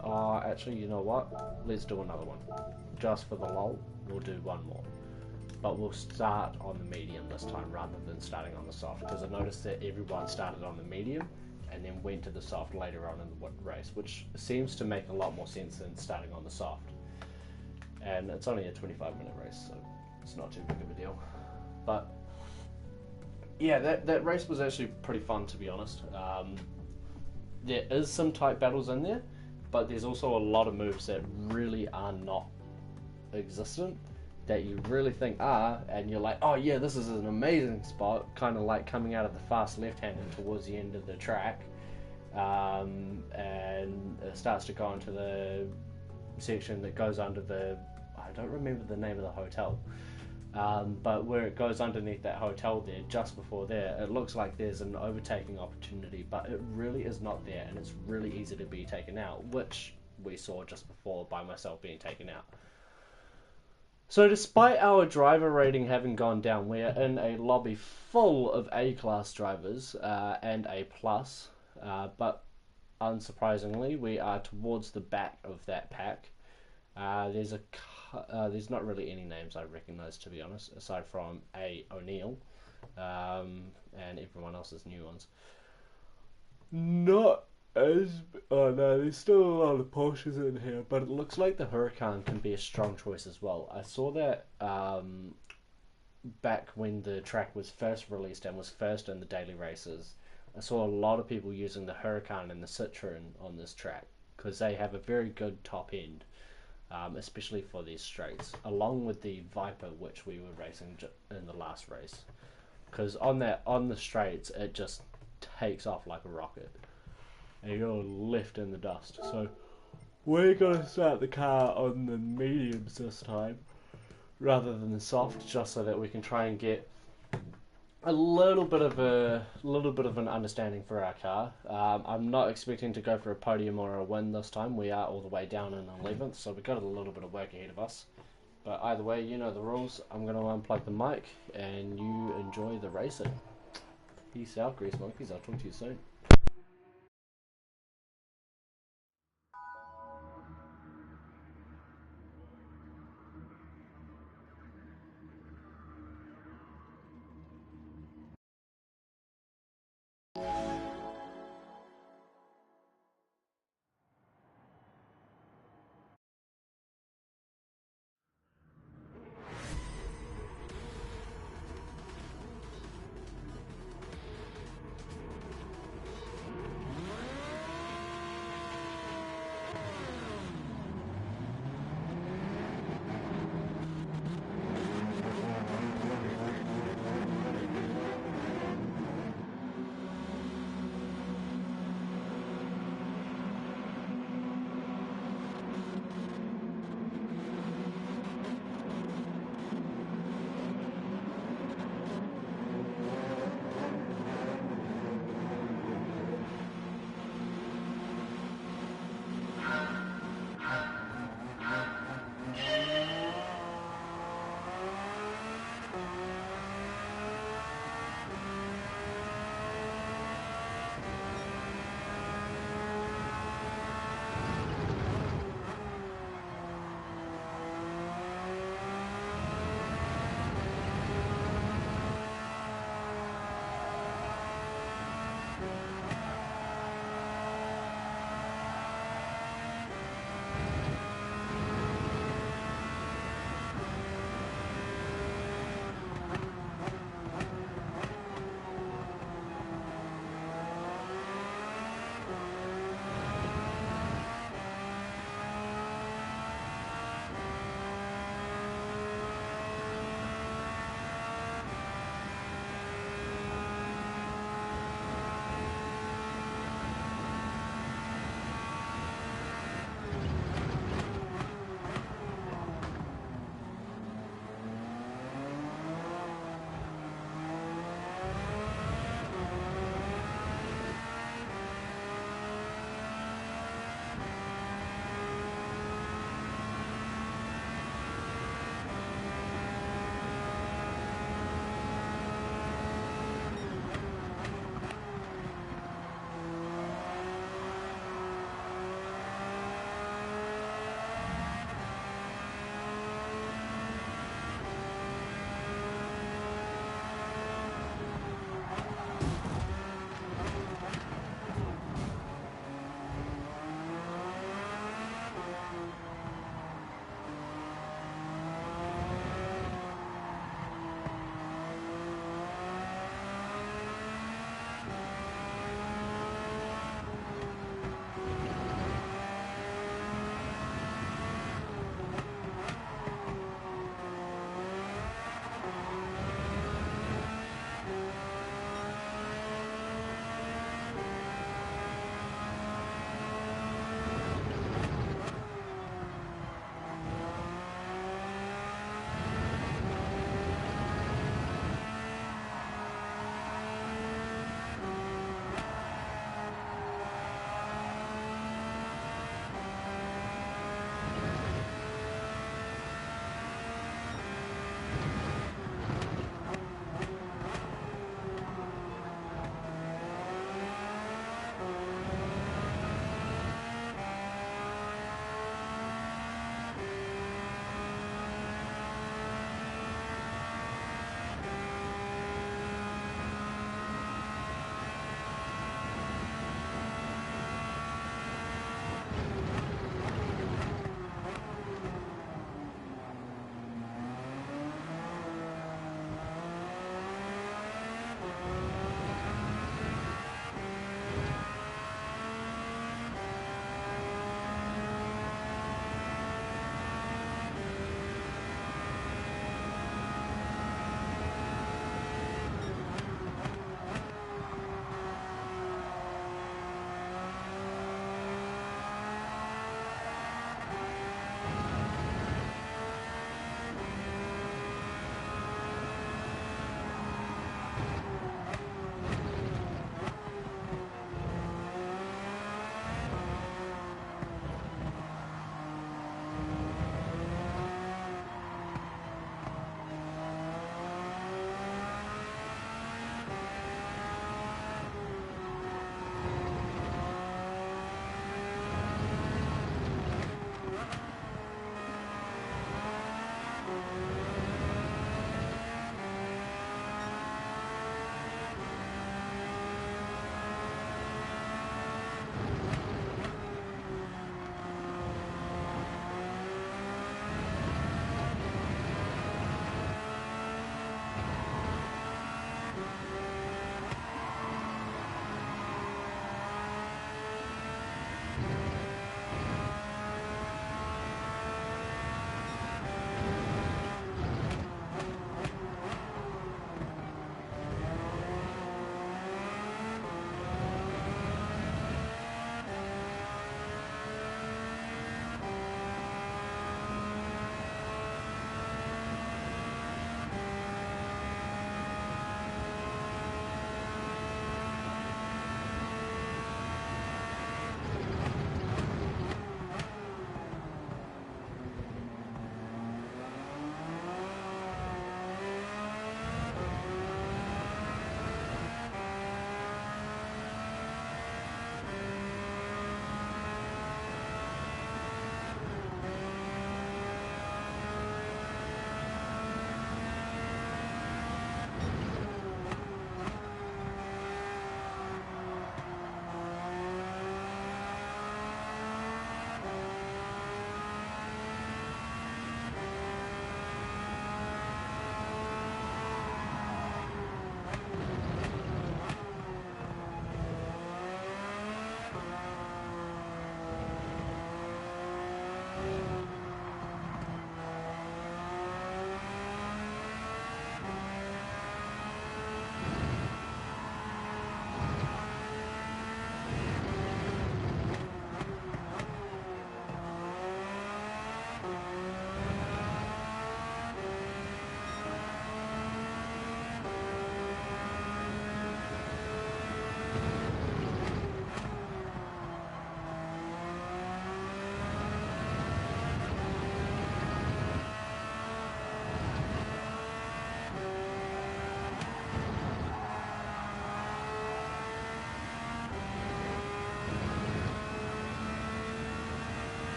Actually, you know what? Let's do another one. Just for the lol, we'll do one more. But we'll start on the medium this time rather than starting on the soft, because I noticed that everyone started on the medium and then went to the soft later on in the race, which seems to make a lot more sense than starting on the soft. And it's only a 25-minute race, so it's not too big of a deal. But yeah, that race was actually pretty fun, to be honest. There is some tight battles in there, but there's also a lot of moves that really are not existent, that you really think are, and you're like, oh yeah, this is an amazing spot, kind of like coming out of the fast left-hand and towards the end of the track, and it starts to go into the section that goes under the, I don't remember the name of the hotel, but where it goes underneath that hotel there, just before there, it looks like there's an overtaking opportunity, but it really is not there, and it's really easy to be taken out, which we saw just before by myself being taken out. So despite our driver rating having gone down, we are in a lobby full of A-class drivers and A+, but unsurprisingly, we are towards the back of that pack. There's not really any names I recognise, to be honest, aside from O'Neill and everyone else's new ones. Oh no, there's still a lot of Porsches in here, but it looks like the Huracan can be a strong choice as well. I saw that back when the track was first released and was first in the daily races. I saw a lot of people using the Huracan and the Citroen on this track because they have a very good top end, especially for these straights, along with the Viper, which we were racing in the last race. Because on the straights, it just takes off like a rocket. And you're left in the dust. So we're going to start the car on the mediums this time rather than the soft, just so that we can try and get a little bit of an understanding for our car. I'm not expecting to go for a podium or a win this time. We are all the way down in 11th, so we've got a little bit of work ahead of us. But either way, you know the rules. I'm going to unplug the mic and you enjoy the racing. Peace out, Grease Monkeys. I'll talk to you soon.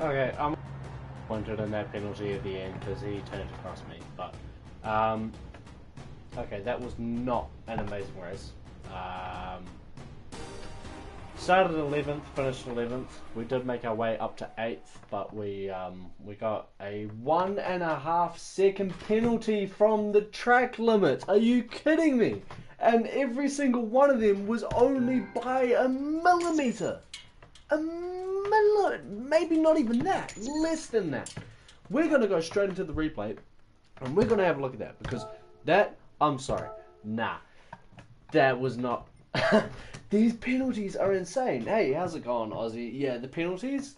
Okay, I'm wanted in that penalty at the end because he turned across me. But okay, that was not an amazing race. Started 11th, finished 11th. We did make our way up to 8th, but we got a 1.5 second penalty from the track limit. Are you kidding me? And every single one of them was only by a millimeter. Maybe not even that. Less than that. We're going to go straight into the replay, and we're going to have a look at that, because that, I'm sorry, nah. That was not... These penalties are insane. Hey, how's it going, Aussie? Yeah, the penalties,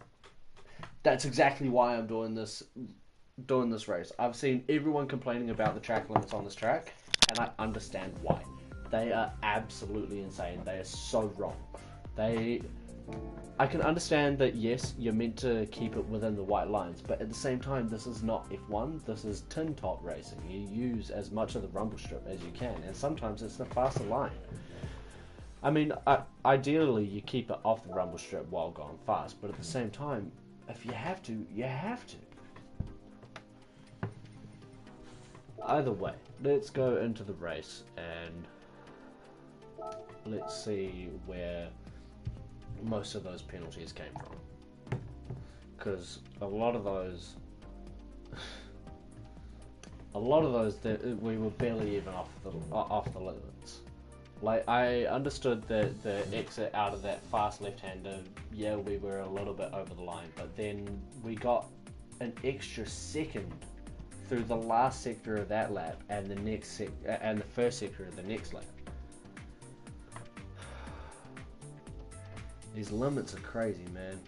that's exactly why I'm doing this race. I've seen everyone complaining about the track limits on this track, and I understand why. They are absolutely insane. They are so wrong. I can understand that, yes, you're meant to keep it within the white lines, but at the same time, this is not F1, this is tin top racing. You use as much of the rumble strip as you can, and sometimes it's the faster line. I mean, ideally, you keep it off the rumble strip while going fast, but at the same time, if you have to, you have to. Either way, let's go into the race, and let's see where most of those penalties came from, because a lot of those we were barely even off the limits. Like, I understood that the exit out of that fast left-hander, yeah, we were a little bit over the line, but then we got an extra second through the last sector of that lap and the first sector of the next lap. These limits are crazy, man.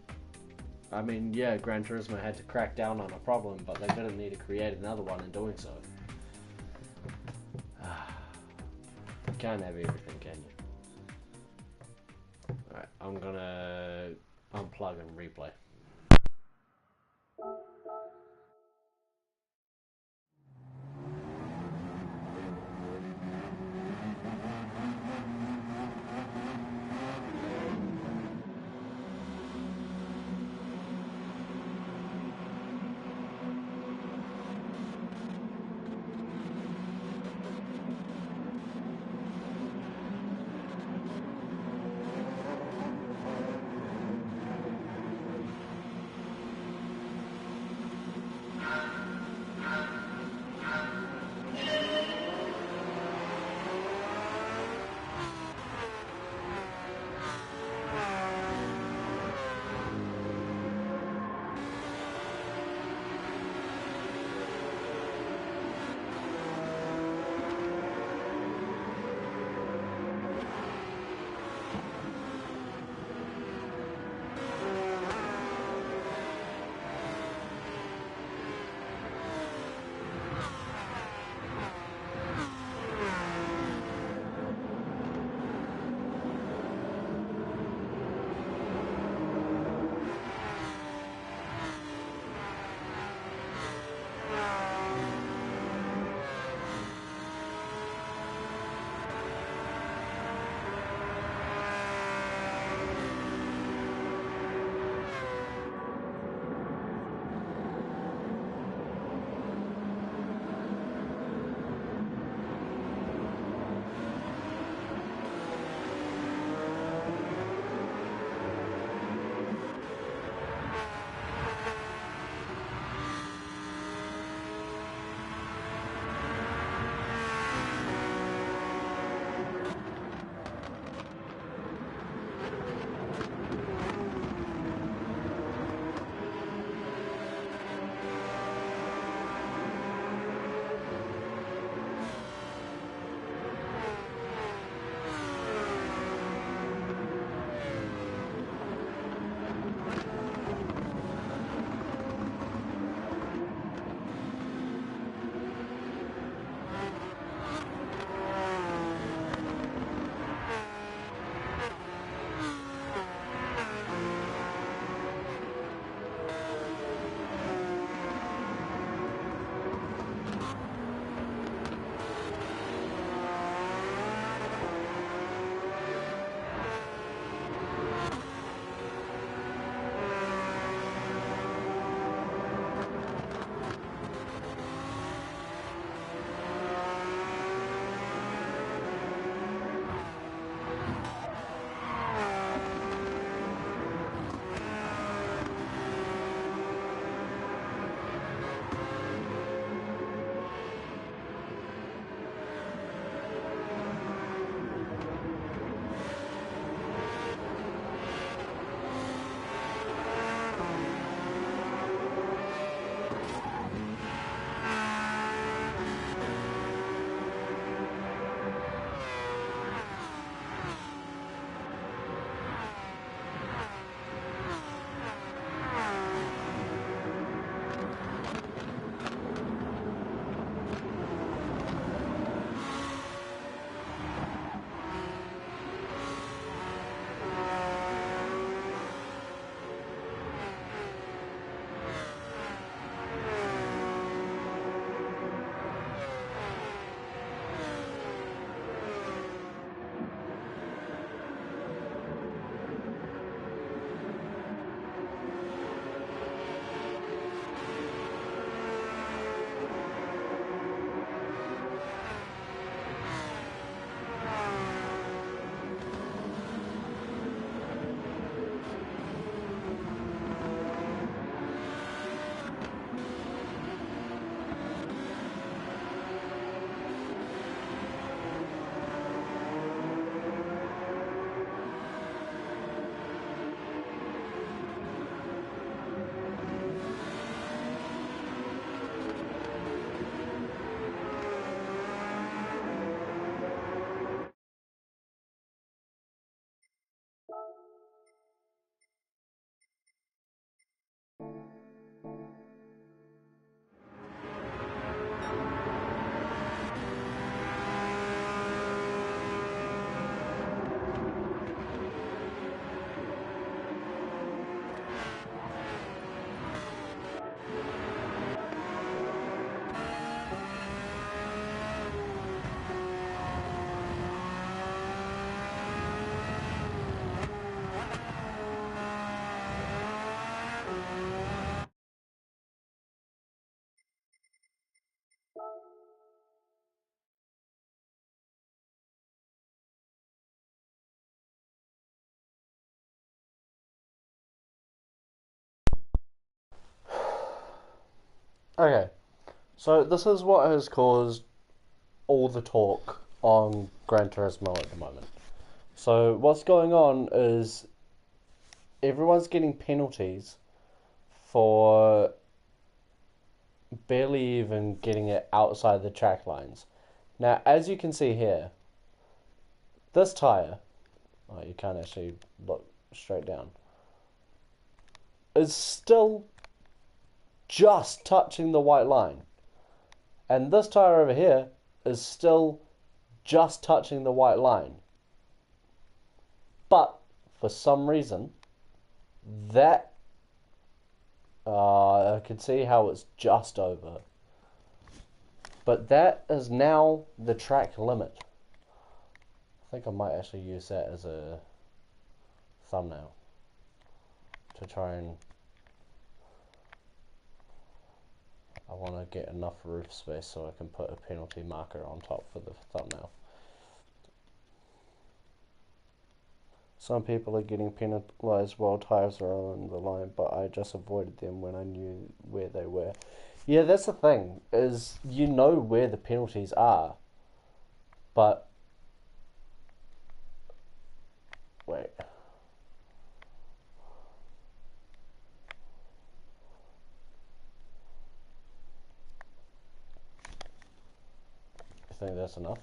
I mean, yeah, Gran Turismo had to crack down on a problem, but they didn't need to create another one in doing so. You can't have everything, can you? Alright, I'm gonna unplug and replay. Okay, so this is what has caused all the talk on Gran Turismo at the moment. So what's going on is everyone's getting penalties for barely even getting it outside the track lines. Now, as you can see here, this tyre, oh, you can't actually look straight down, is still just touching the white line. And this tyre over here is still just touching the white line. But, for some reason, that, I can see how it's just over. But that is now the track limit. I think I might actually use that as a thumbnail to try and... I want to get enough roof space so I can put a penalty marker on top for the thumbnail. Some people are getting penalised while tyres are on the line, but I just avoided them when I knew where they were. Yeah, that's the thing, is you know where the penalties are, but... Wait. I think that's enough.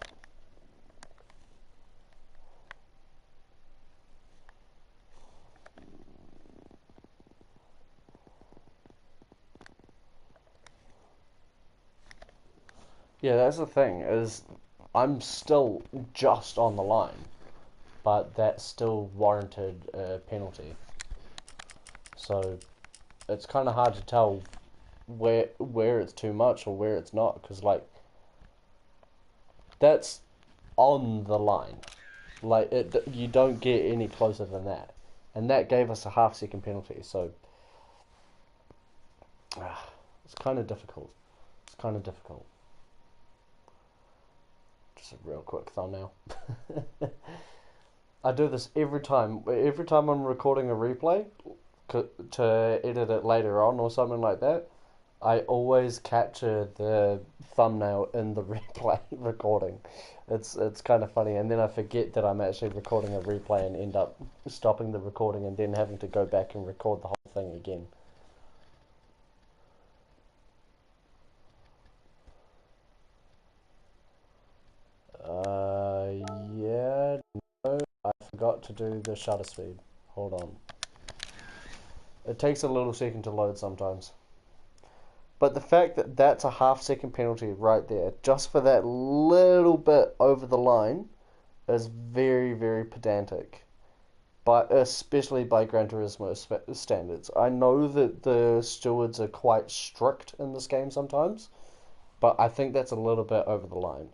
Yeah, that's the thing, is I'm still just on the line, but that still warranted a penalty. So it's kind of hard to tell where it's too much or where it's not, because like that's on the line. Like you don't get any closer than that, and that gave us a half-second penalty. So it's kind of difficult. It's kind of difficult. Just a real quick thumbnail. I do this every time. Every time I'm recording a replay to edit it later on or something like that, I always capture the thumbnail in the replay recording. It's kind of funny, and then I forget that I'm actually recording a replay and end up stopping the recording and then having to go back and record the whole thing again. Yeah, no, I forgot to do the shutter speed. Hold on. It takes a little second to load sometimes. But the fact that that's a half-second penalty right there, just for that little bit over the line, is very, very pedantic. But especially by Gran Turismo standards. I know that the stewards are quite strict in this game sometimes, but I think that's a little bit over the line.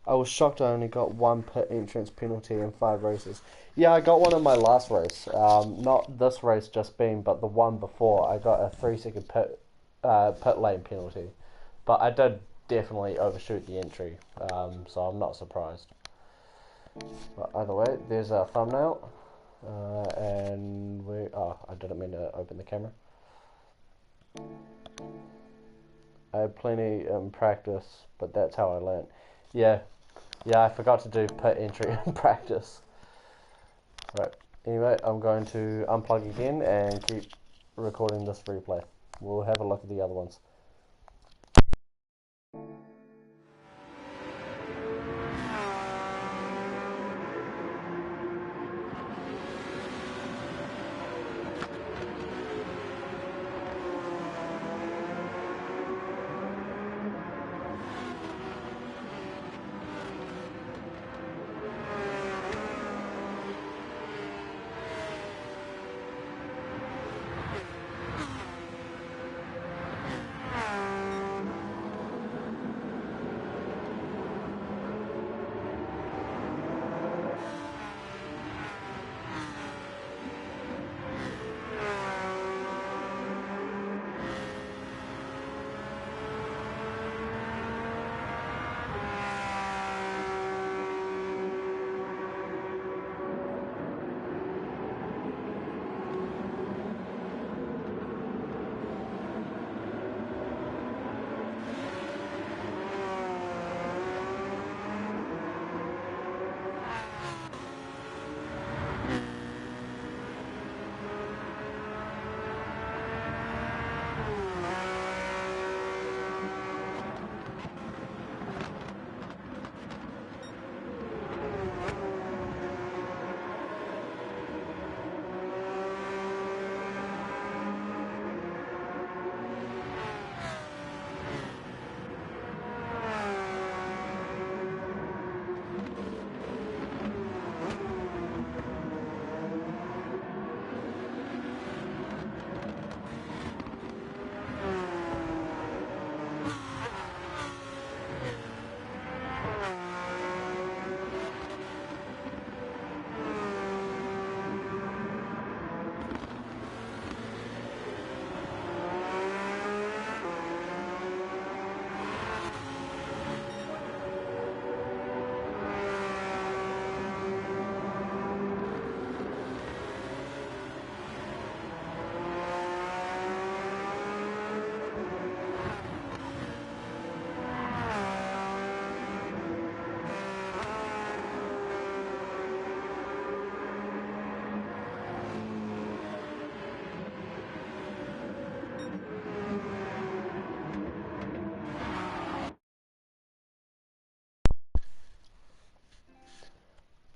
I was shocked I only got one pit entrance penalty in 5 races. Yeah, I got one in my last race. Not this race just been, but the one before. I got a 3-second pit lane penalty. But I did definitely overshoot the entry, so I'm not surprised. But either way, there's our thumbnail. And we... Oh, I didn't mean to open the camera. I had plenty in practice, but that's how I learnt. Yeah, I forgot to do pit entry in practice. Right, anyway, I'm going to unplug again and keep recording this replay. We'll have a look at the other ones.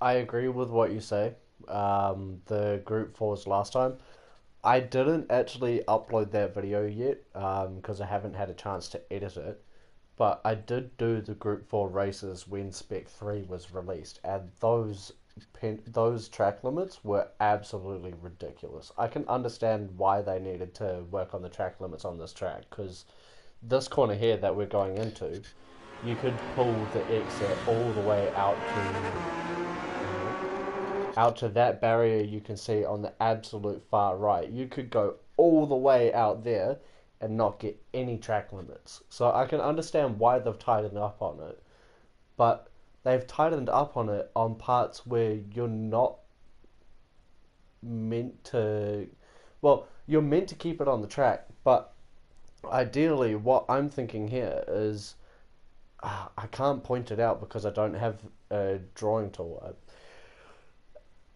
I agree with what you say. The group fours last time. I didn't actually upload that video yet because I haven't had a chance to edit it. But I did do the Group 4 races when Spec 3 was released, and those track limits were absolutely ridiculous. I can understand why they needed to work on the track limits on this track, because this corner here that we're going into, you could pull the exit all the way out to that barrier you can see on the absolute far right. You could go all the way out there and not get any track limits. So I can understand why they've tightened up on it, but they've tightened up on it on parts where you're not meant to. Well, you're meant to keep it on the track, but ideally, what I'm thinking here is I can't point it out because I don't have a drawing tool.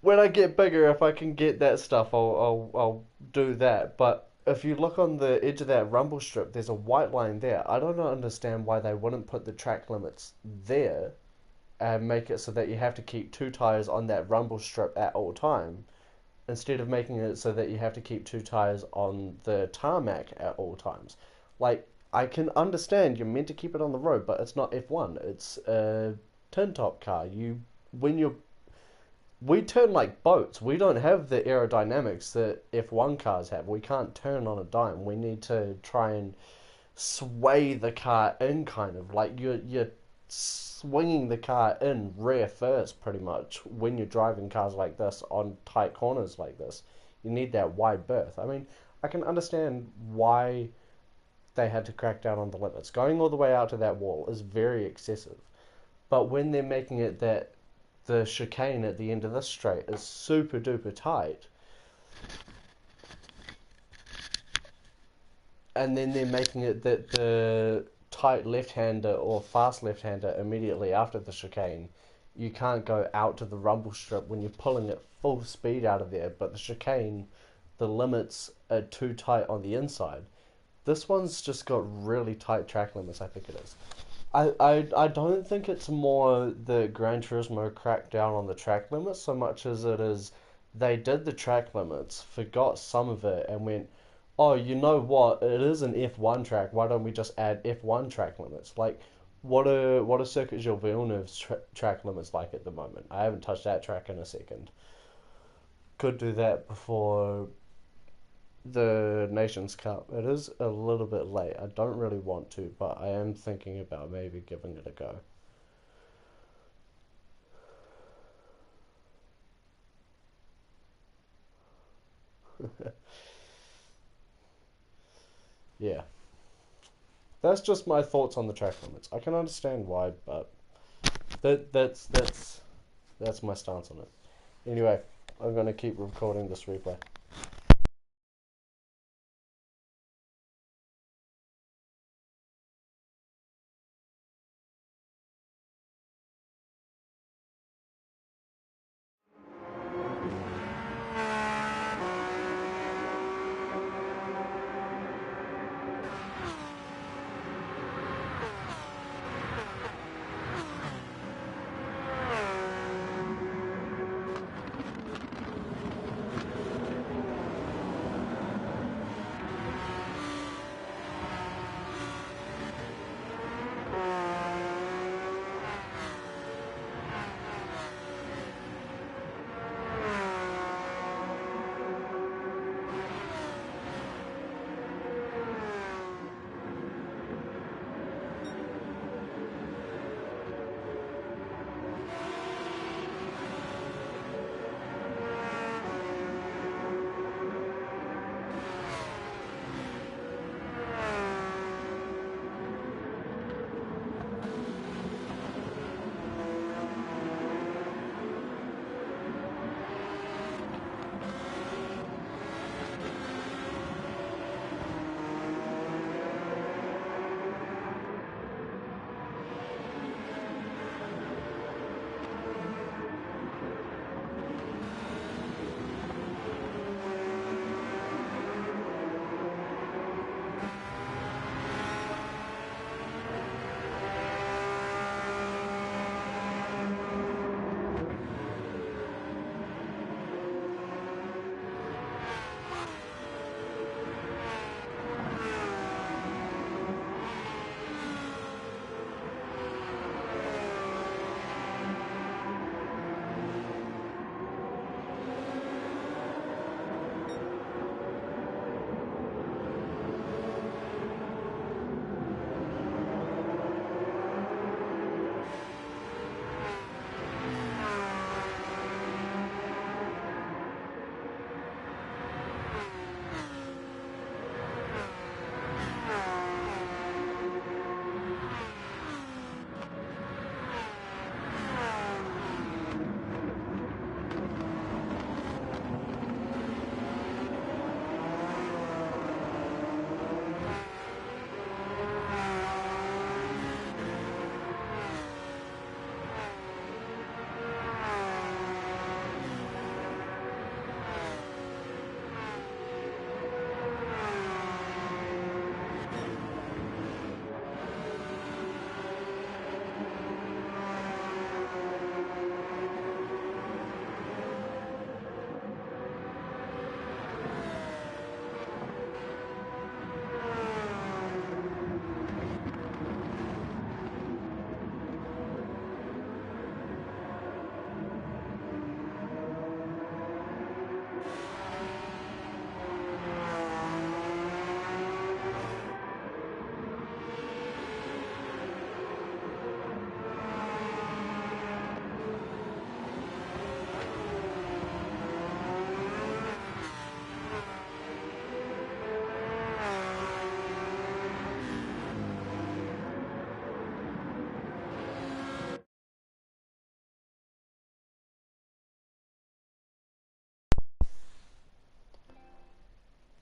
When I get bigger, if I can get that stuff, I'll do that. But if you look on the edge of that rumble strip, there's a white line there. I don't understand why they wouldn't put the track limits there and make it so that you have to keep two tires on that rumble strip at all time, instead of making it so that you have to keep two tires on the tarmac at all times. Like, I can understand you're meant to keep it on the road, but it's not F1. It's a tin top car. When you're we turn like boats. We don't have the aerodynamics that F1 cars have. We can't turn on a dime. We need to try and sway the car in, kind of like you're swinging the car in rear first, pretty much, when you're driving cars like this on tight corners like this. You need that wide berth. I mean, I can understand why they had to crack down on the limits. Going all the way out to that wall is very excessive. But when they're making it that the chicane at the end of this straight is super duper tight, and then they're making it that the tight left-hander or fast left-hander immediately after the chicane, you can't go out to the rumble strip when you're pulling it full speed out of there, but the chicane, the limits are too tight on the inside. This one's just got really tight track limits, I think it is. I don't think it's more the Gran Turismo cracked down on the track limits so much as it is they did the track limits, forgot some of it, and went, oh, you know what? It is an F1 track. Why don't we just add F1 track limits? Like, what are Circuit Gilles Villeneuve's track limits like at the moment? I haven't touched that track in a second. Could do that before the Nations Cup. It is a little bit late. I don't really want to, but I am thinking about maybe giving it a go. Yeah. That's just my thoughts on the track limits. I can understand why, but that's my stance on it. Anyway, I'm gonna keep recording this replay.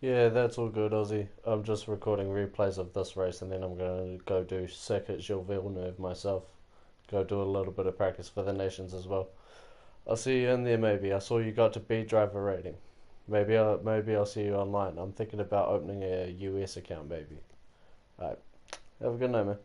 Yeah, that's all good, Ozzy. I'm just recording replays of this race and then I'm going to go do Circuit Gilles Villeneuve myself. Go do a little bit of practice for the Nations as well. I'll see you in there maybe. I saw you got to B driver rating. Maybe I'll see you online. I'm thinking about opening a US account maybe. Alright. Have a good night, man.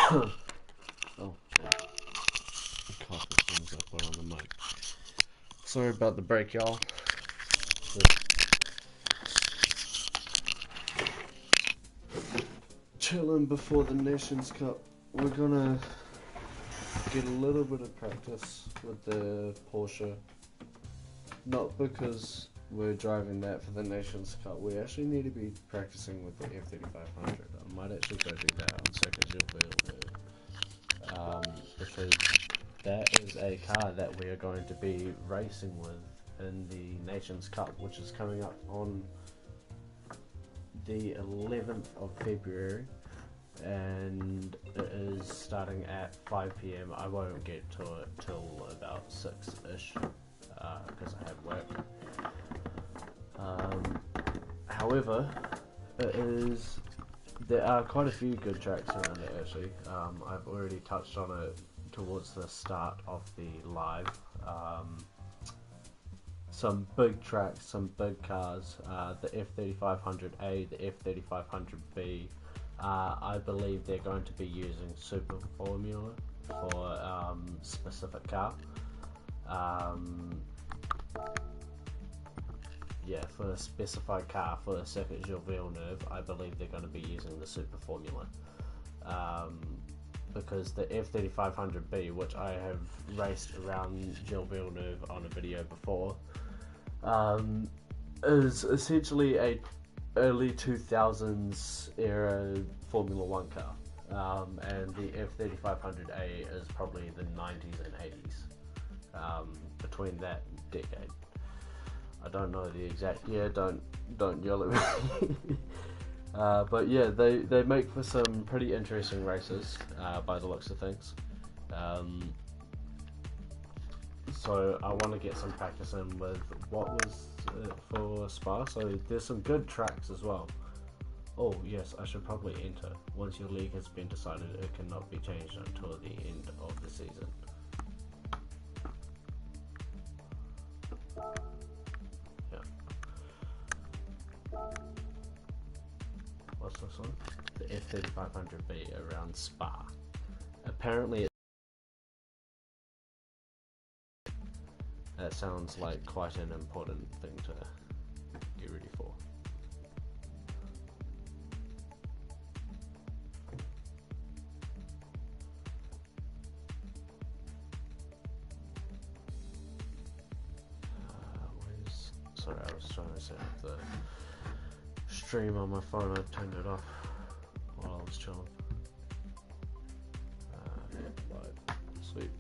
Oh, cough as soon as I put on the mic. Sorry about the break, y'all. Chilling before the Nations Cup. We're gonna get a little bit of practice with the Porsche. Not because we're driving that for the Nations Cup. We actually need to be practicing with the F3500. I might actually go do that on Circuit because that is a car that we are going to be racing with in the Nations Cup, which is coming up on the 11th of February, and it is starting at 5 PM. I won't get to it till about 6-ish because I have work. However, there are quite a few good tracks around it actually. I've already touched on it towards the start of the live. Some big tracks, some big cars, the F3500A, the F3500B. I believe they're going to be using Super Formula for specific car. For a specified car for a Circuit Gilles Villeneuve, I believe they're going to be using the Super Formula. Because the F3500B, which I have raced around Gilles Villeneuve on a video before, is essentially a early 2000s era Formula 1 car. And the F3500A is probably the 90s and 80s, between that decade. I don't know the exact year, don't yell at me. But yeah, they make for some pretty interesting races, by the looks of things. So I want to get some practice in with what was it for Spa, so there's some good tracks as well. Oh yes, I should probably enter. Once your league has been decided, it cannot be changed until the end of the season. What's this one? The F3500B around Spa. Apparently that sounds like quite an important thing to get ready for. Sorry, I was trying to set up the stream on my phone. I turned it off while I was chilling. Live. Sweet.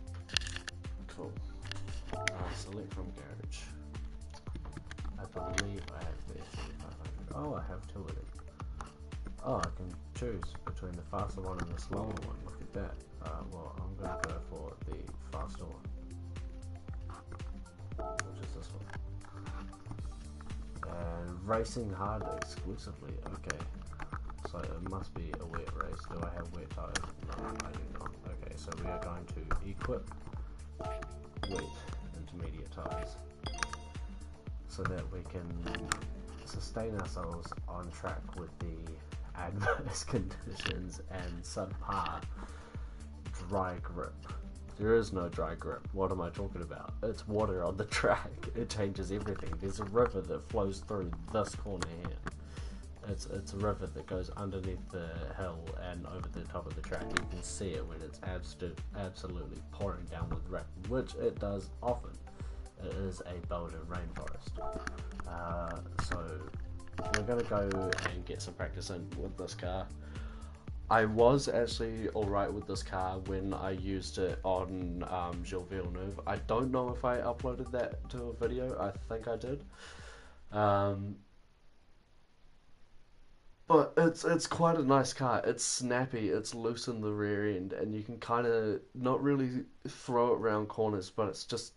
Cool. Select from garage. I believe I have the F3500. Oh, I have two of them. Oh, I can choose between the faster one and the slower one. Look at that. Well, I'm going to go for the faster one, which is this one. And racing hard exclusively. Okay, so it must be a wet race. Do I have wet tires? No, I do not. Okay, so we are going to equip wet intermediate tires so that we can sustain ourselves on track with the adverse conditions and subpar dry grip. There is no dry grip. What am I talking about? It's water on the track. It changes everything. There's a river that flows through this corner here. It's a river that goes underneath the hill and over the top of the track. You can see it when it's absolutely pouring down with rain, which it does often. It is a Belgian rainforest. So we're going to go and get some practice in with this car. I was actually alright with this car when I used it on Gilles Villeneuve. I don't know if I uploaded that to a video. I think I did. But it's quite a nice car. It's snappy, it's loose in the rear end, and you can kind of not really throw it around corners, but it's just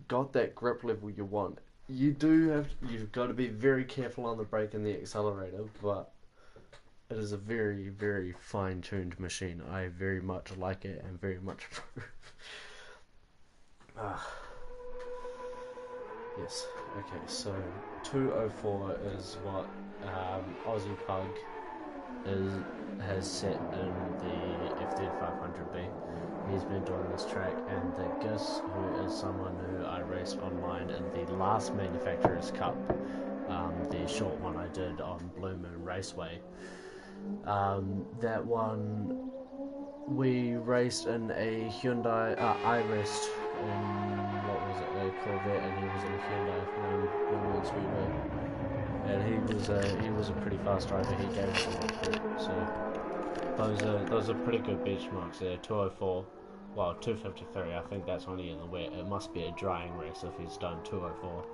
got that grip level you want. You've got to be very careful on the brake and the accelerator, but it is a very, very fine-tuned machine. I very much like it and very much Yes, okay, so 204 is what Aussie Pug has set in the FD500B. He's been doing this track, and the Gis, who is someone who I raced online in the last Manufacturers Cup, the short one I did on Blue Moon Raceway. That one, we raced in a Hyundai. I raced in, what was it, a Corvette, and he was in a Hyundai when we Speedway. And he was a pretty fast driver. He gave us a lot of credit. So those are pretty good benchmarks there. 204, well 253. I think that's only in the wet. It must be a drying race if he's done 204.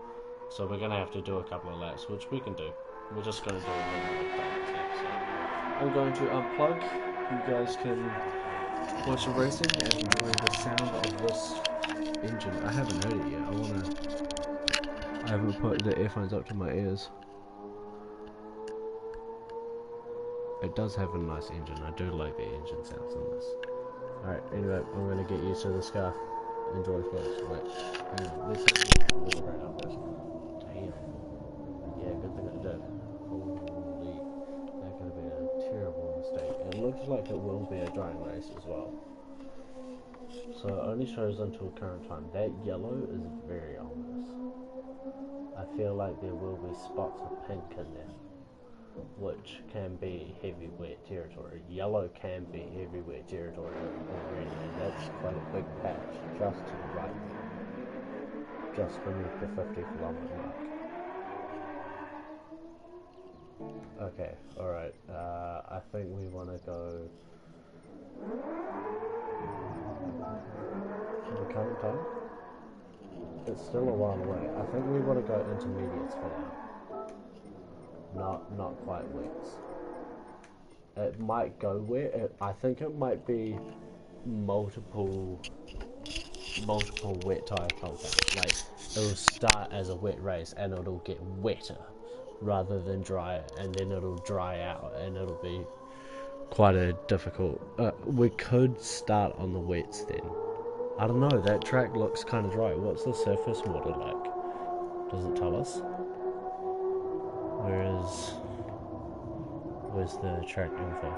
So we're gonna have to do a couple of laps, which we can do. We're just gonna do a little bit of practice. So I'm going to unplug. You guys can watch the racing and enjoy the sound of this engine. I haven't heard it yet. I haven't put the earphones up to my ears. It does have a nice engine. I do like the engine sounds on this. Alright, anyway, I'm going to get used to this car. Enjoy, folks. Wait, hang on. Let's get right up first. Damn. Yeah, good thing I did. Holy. That could have been a terrible mistake. It looks like it will be a drying race as well. So it only shows until current time. That yellow is very ominous. I feel like there will be spots of pink in there, which can be heavy wet territory. Yellow can be heavy wet territory already, and that's quite a big patch just to the right there, just beneath the 50-kilometer mark. Okay, alright, I think we want to go for the current time. It's still a while away. I think we want to go intermediates for now. Not quite wets. It might go wet. I think it might be multiple wet tire compounds. Like, it'll start as a wet race and it'll get wetter rather than drier, and then it'll dry out and it'll be quite a difficult. We could start on the wets then. I don't know. That track looks kind of dry. What's the surface water like? Does it tell us? Where's the track info?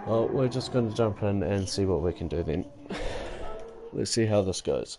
Well, we're just going to jump in and see what we can do then. Let's see how this goes.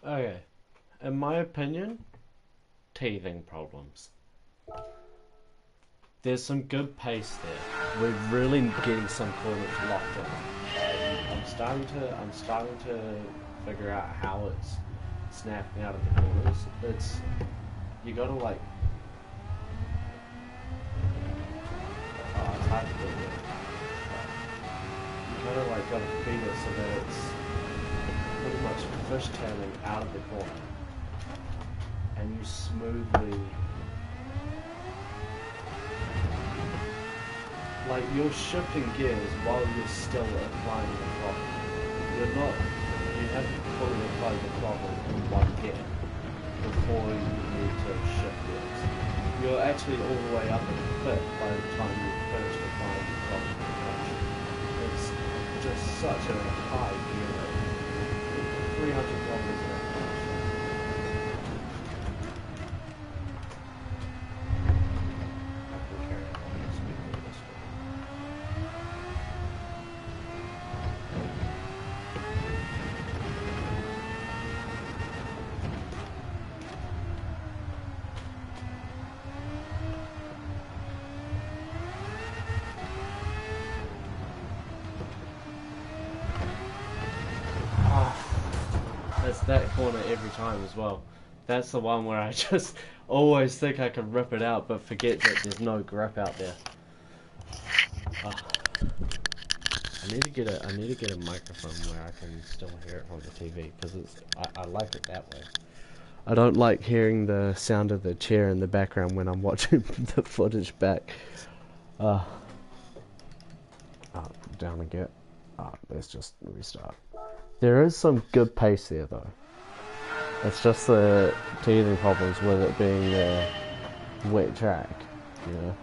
Okay, in my opinion, teething problems. There's some good pace there. We're really getting some corners locked in. I'm starting to figure out how it's snapping out of the corners. You gotta like, it's hard to do it. You gotta feed it so that it's pretty much fishtailing out of the corner, and you smoothly, like you're shifting gears while you're still applying the throttle. You haven't fully applied the throttle in one gear before you need to shift gears. You're actually all the way up in the fifth by the time you finish applying the throttle to clutch. It's just such a high gear rate. 300 kilometers an hour. I can carry it on the speed of this one. It's that corner every time as well. That's the one where I just always think I can rip it out, but forget that there's no grip out there. I need to get a microphone where I can still hear it on the TV because I like it that way. I don't like hearing the sound of the chair in the background when I'm watching the footage back. Down again. Let's just restart. There is some good pace there though. It's just the teething problems with it being a wet track, you know.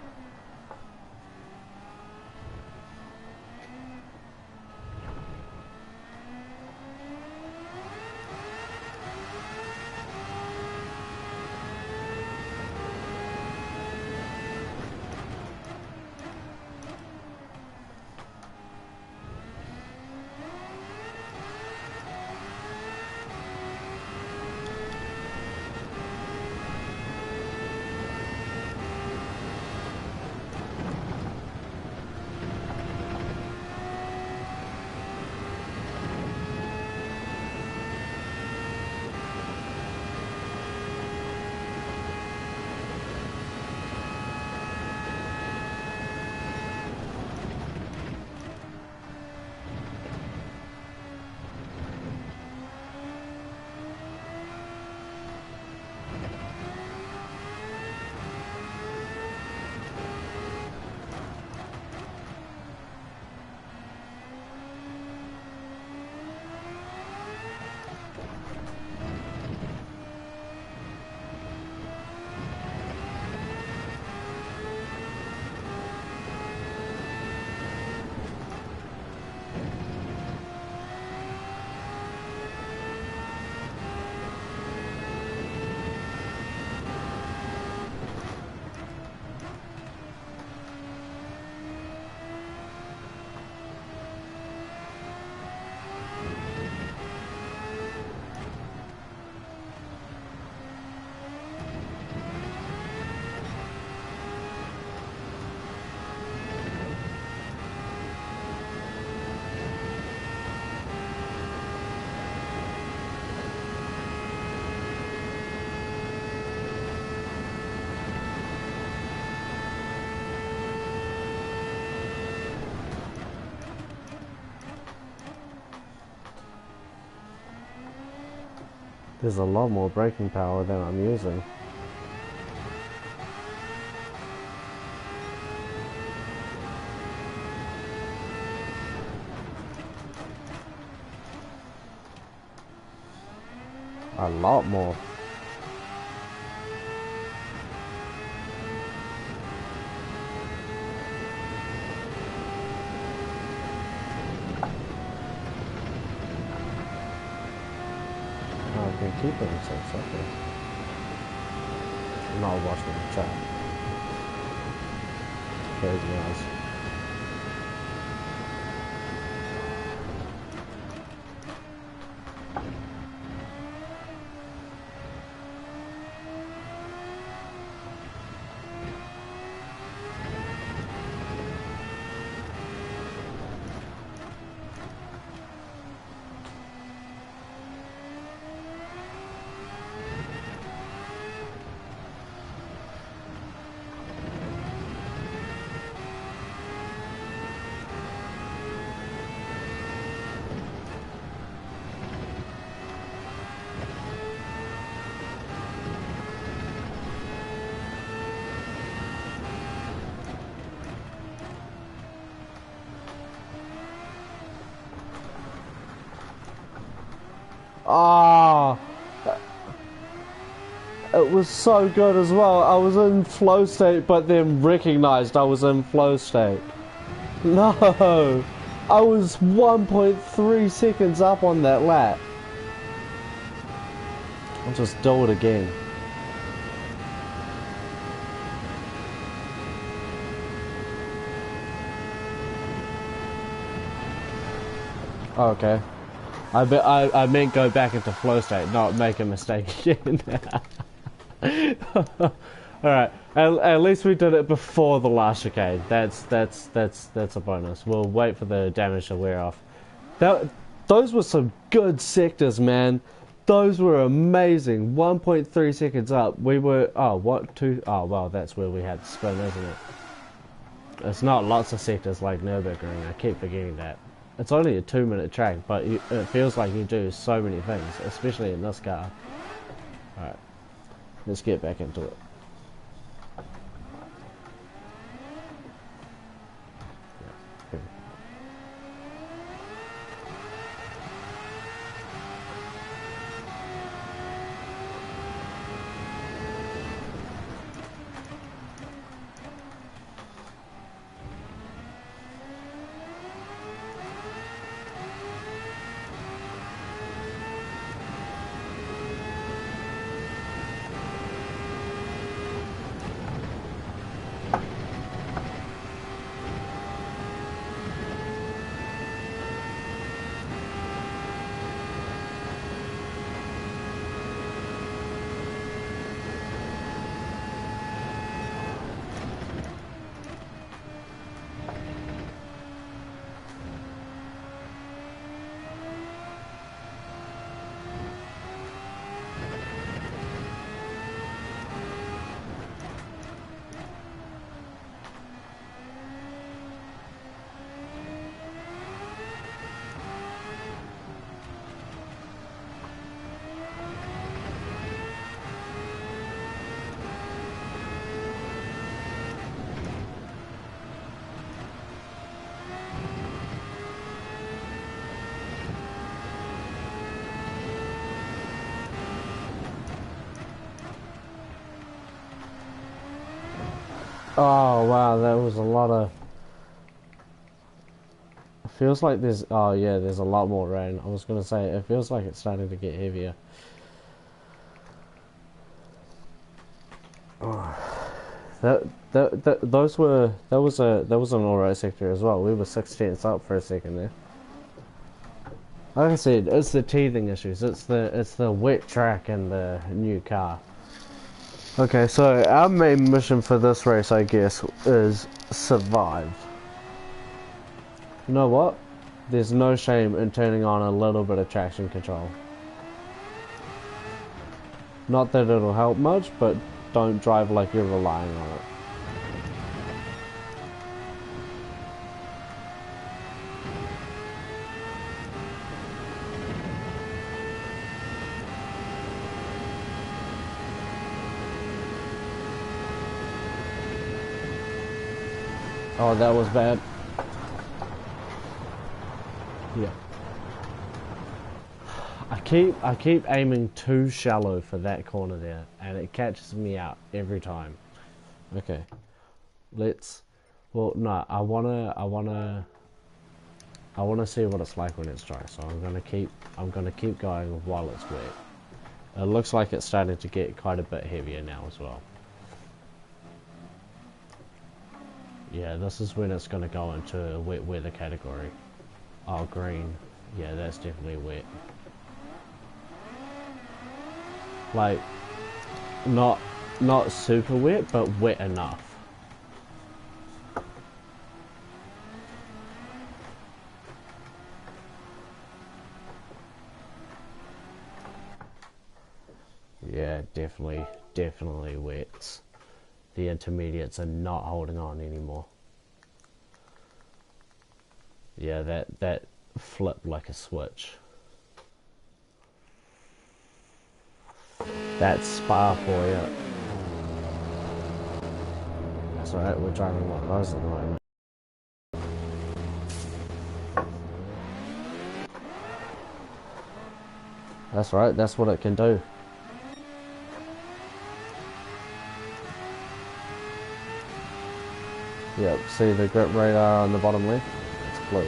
There's a lot more braking power than I'm using. A lot more. I've been keeping it since okay. I'm not watching the chat. Crazy eyes. Ah, it was so good as well. I was in flow state, but then recognized I was in flow state. No, I was 1.3 seconds up on that lap. I'll just do it again. Okay. I meant go back into flow state, not make a mistake again. Alright, at least we did it before the last chicane. That's a bonus. We'll wait for the damage to wear off. Those were some good sectors, man. Those were amazing. 1.3 seconds up. We were, oh, what, two? Oh, well, that's where we had to spin, isn't it? It's not lots of sectors like Nürburgring. I keep forgetting that. It's only a 2-minute track, but it feels like you do so many things, especially in this car. Alright, let's get back into it. Oh wow, that was a lot of... It feels like there's... Oh yeah, there's a lot more rain. I was gonna say, it feels like it's starting to get heavier. Oh. That was an alright sector as well. We were 6/10 up for a second there. Like I said, it's the teething issues. It's the wet track and the new car. Okay, so our main mission for this race, I guess, is survive. You know what? There's no shame in turning on a little bit of traction control. Not that it'll help much, but don't drive like you're relying on it. Oh, that was bad. Yeah. I keep aiming too shallow for that corner there, and it catches me out every time. Okay. Let's... Well, no, I wanna see what it's like when it's dry, so I'm gonna keep going while it's wet. It looks like it's starting to get quite a bit heavier now as well. Yeah, this is when it's going to go into a wet weather category. Oh, green. Yeah, that's definitely wet. Like, not super wet, but wet enough. Yeah, definitely wet. The intermediates are not holding on anymore. Yeah, that flipped like a switch. That's Spa for you. That's alright, we're driving one of those at the moment. That's right, that's what it can do. Yep, see the grip radar on the bottom left? It's blue.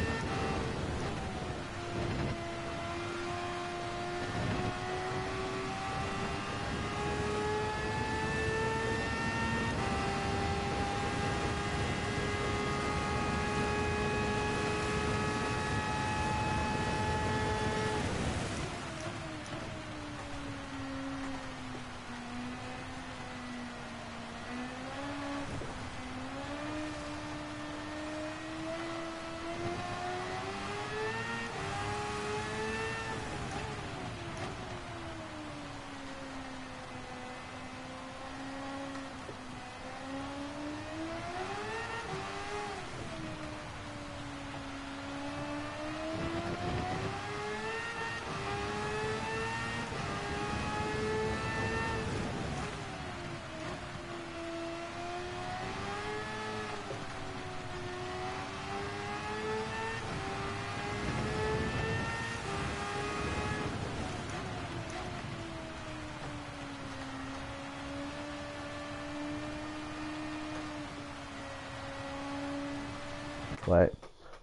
Wait,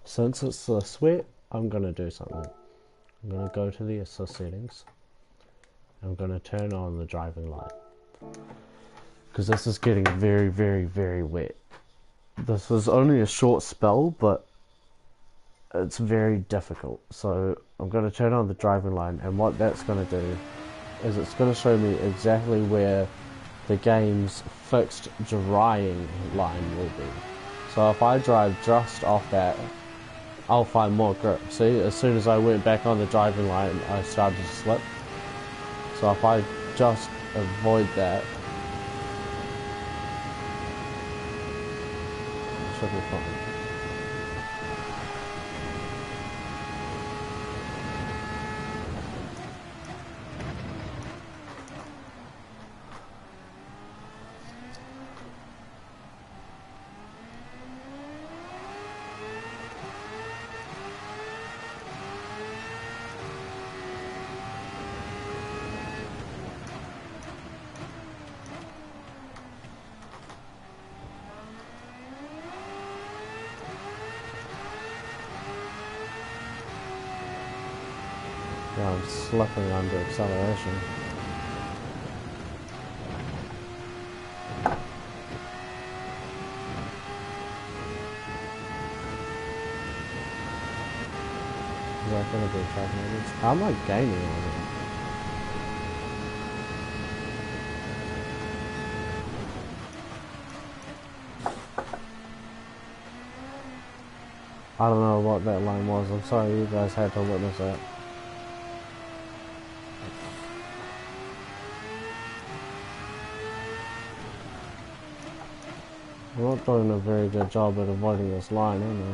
since it's the sweat, I'm gonna do something. I'm gonna go to the assist settings. I'm gonna turn on the driving light. Because this is getting very, very, very wet. This was only a short spell, but it's very difficult. So I'm gonna turn on the driving light, and what that's gonna do is it's gonna show me exactly where the game's fixed drying line will be. So if I drive just off that, I'll find more grip. See, as soon as I went back on the driving line, I started to slip. So if I just avoid that, it should be fine. Yeah, I'm slipping under acceleration. Is that going to be track limits? How am I gaining on it? I don't know what that line was. I'm sorry you guys had to witness that. I'm not doing a very good job at avoiding this line, am I?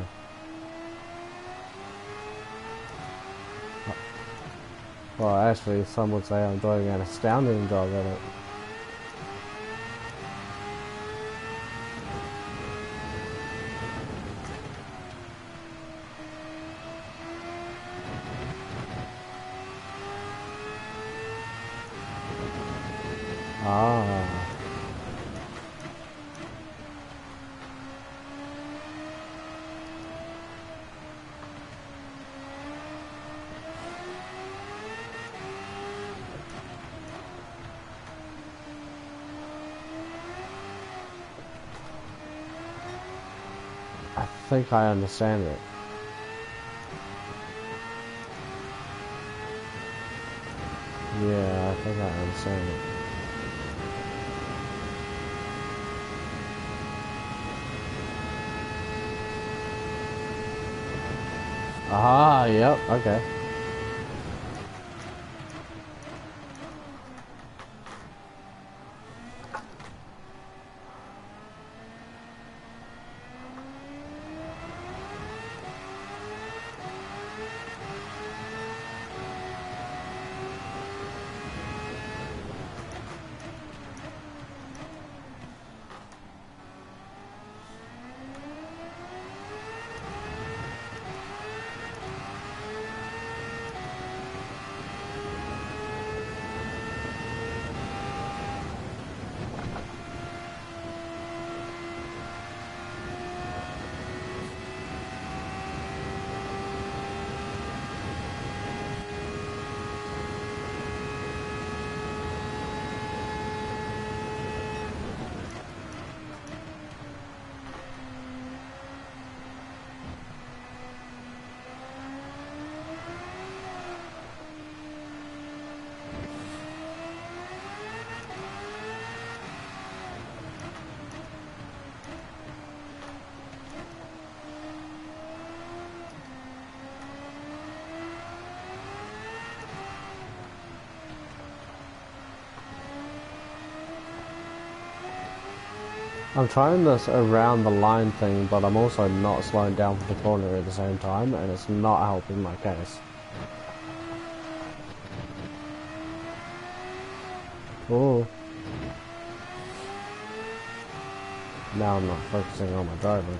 Well, actually, some would say I'm doing an astounding job at it. Ah. I think I understand it. Yeah, I think I understand it. Ah, yep, okay. I'm trying this around the line thing, but I'm also not slowing down for the corner at the same time, and it's not helping my case. Oh. Now I'm not focusing on my driving.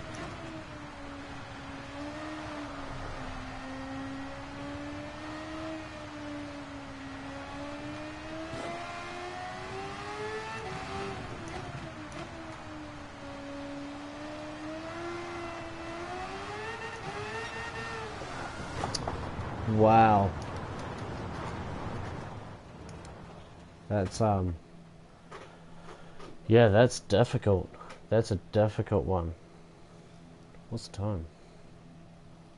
Wow. That's, yeah, that's difficult. That's a difficult one. What's the time?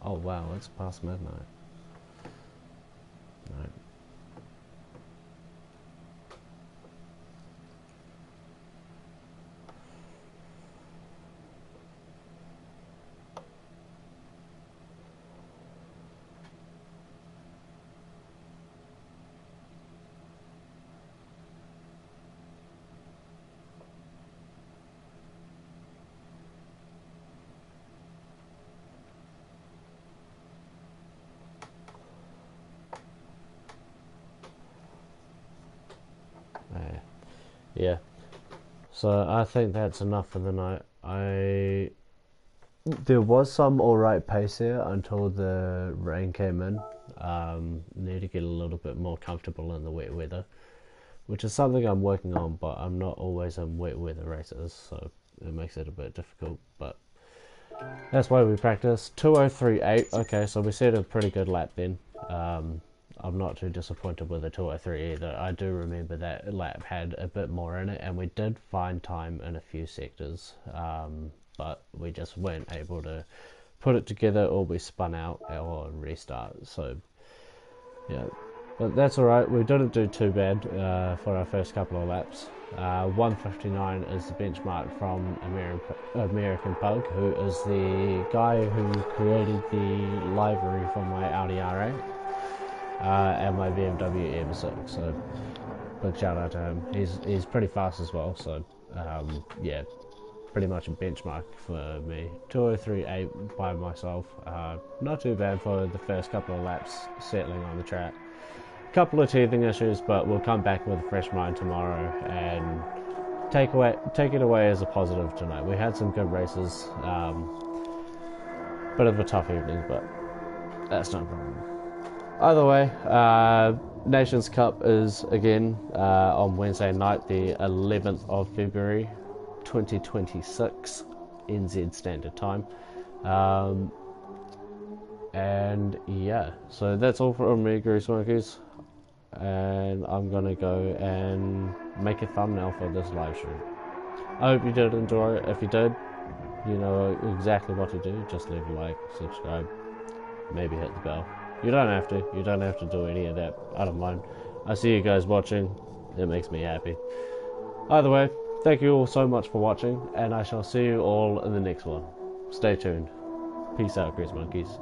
Oh, wow, it's past midnight. No. Yeah, so I think that's enough for the night. There was some alright pace here until the rain came in. Need to get a little bit more comfortable in the wet weather, which is something I'm working on, but I'm not always in wet weather races, so it makes it a bit difficult, but that's why we practice. 2:03.8, okay, so we set a pretty good lap then. I'm not too disappointed with the 2:03 either. I do remember that lap had a bit more in it, and we did find time in a few sectors, but we just weren't able to put it together, or we spun out or restart. So yeah, but that's alright. We didn't do too bad for our first couple of laps. 1:59 is the benchmark from American Pug, who is the guy who created the livery for my Audi R8 and my BMW M6. So big shout out to him. He's pretty fast as well. So yeah, pretty much a benchmark for me. 2:03.8 by myself. Not too bad for the first couple of laps settling on the track. Couple of teething issues, but we'll come back with a fresh mind tomorrow and take it away as a positive tonight. We had some good races, bit of a tough evening, but that's no problem. Either way, Nations Cup is again on Wednesday night, the 11th of February 2026 NZ Standard Time. And yeah, so that's all from me, Grease Monkeys, and I'm gonna go and make a thumbnail for this live stream. I hope you did enjoy it. If you did, you know exactly what to do. Just leave a like, subscribe, maybe hit the bell. You don't have to do any of that. I don't mind. I see you guys watching. It makes me happy. Either way, thank you all so much for watching, and I shall see you all in the next one. Stay tuned. Peace out, Grease Monkeys.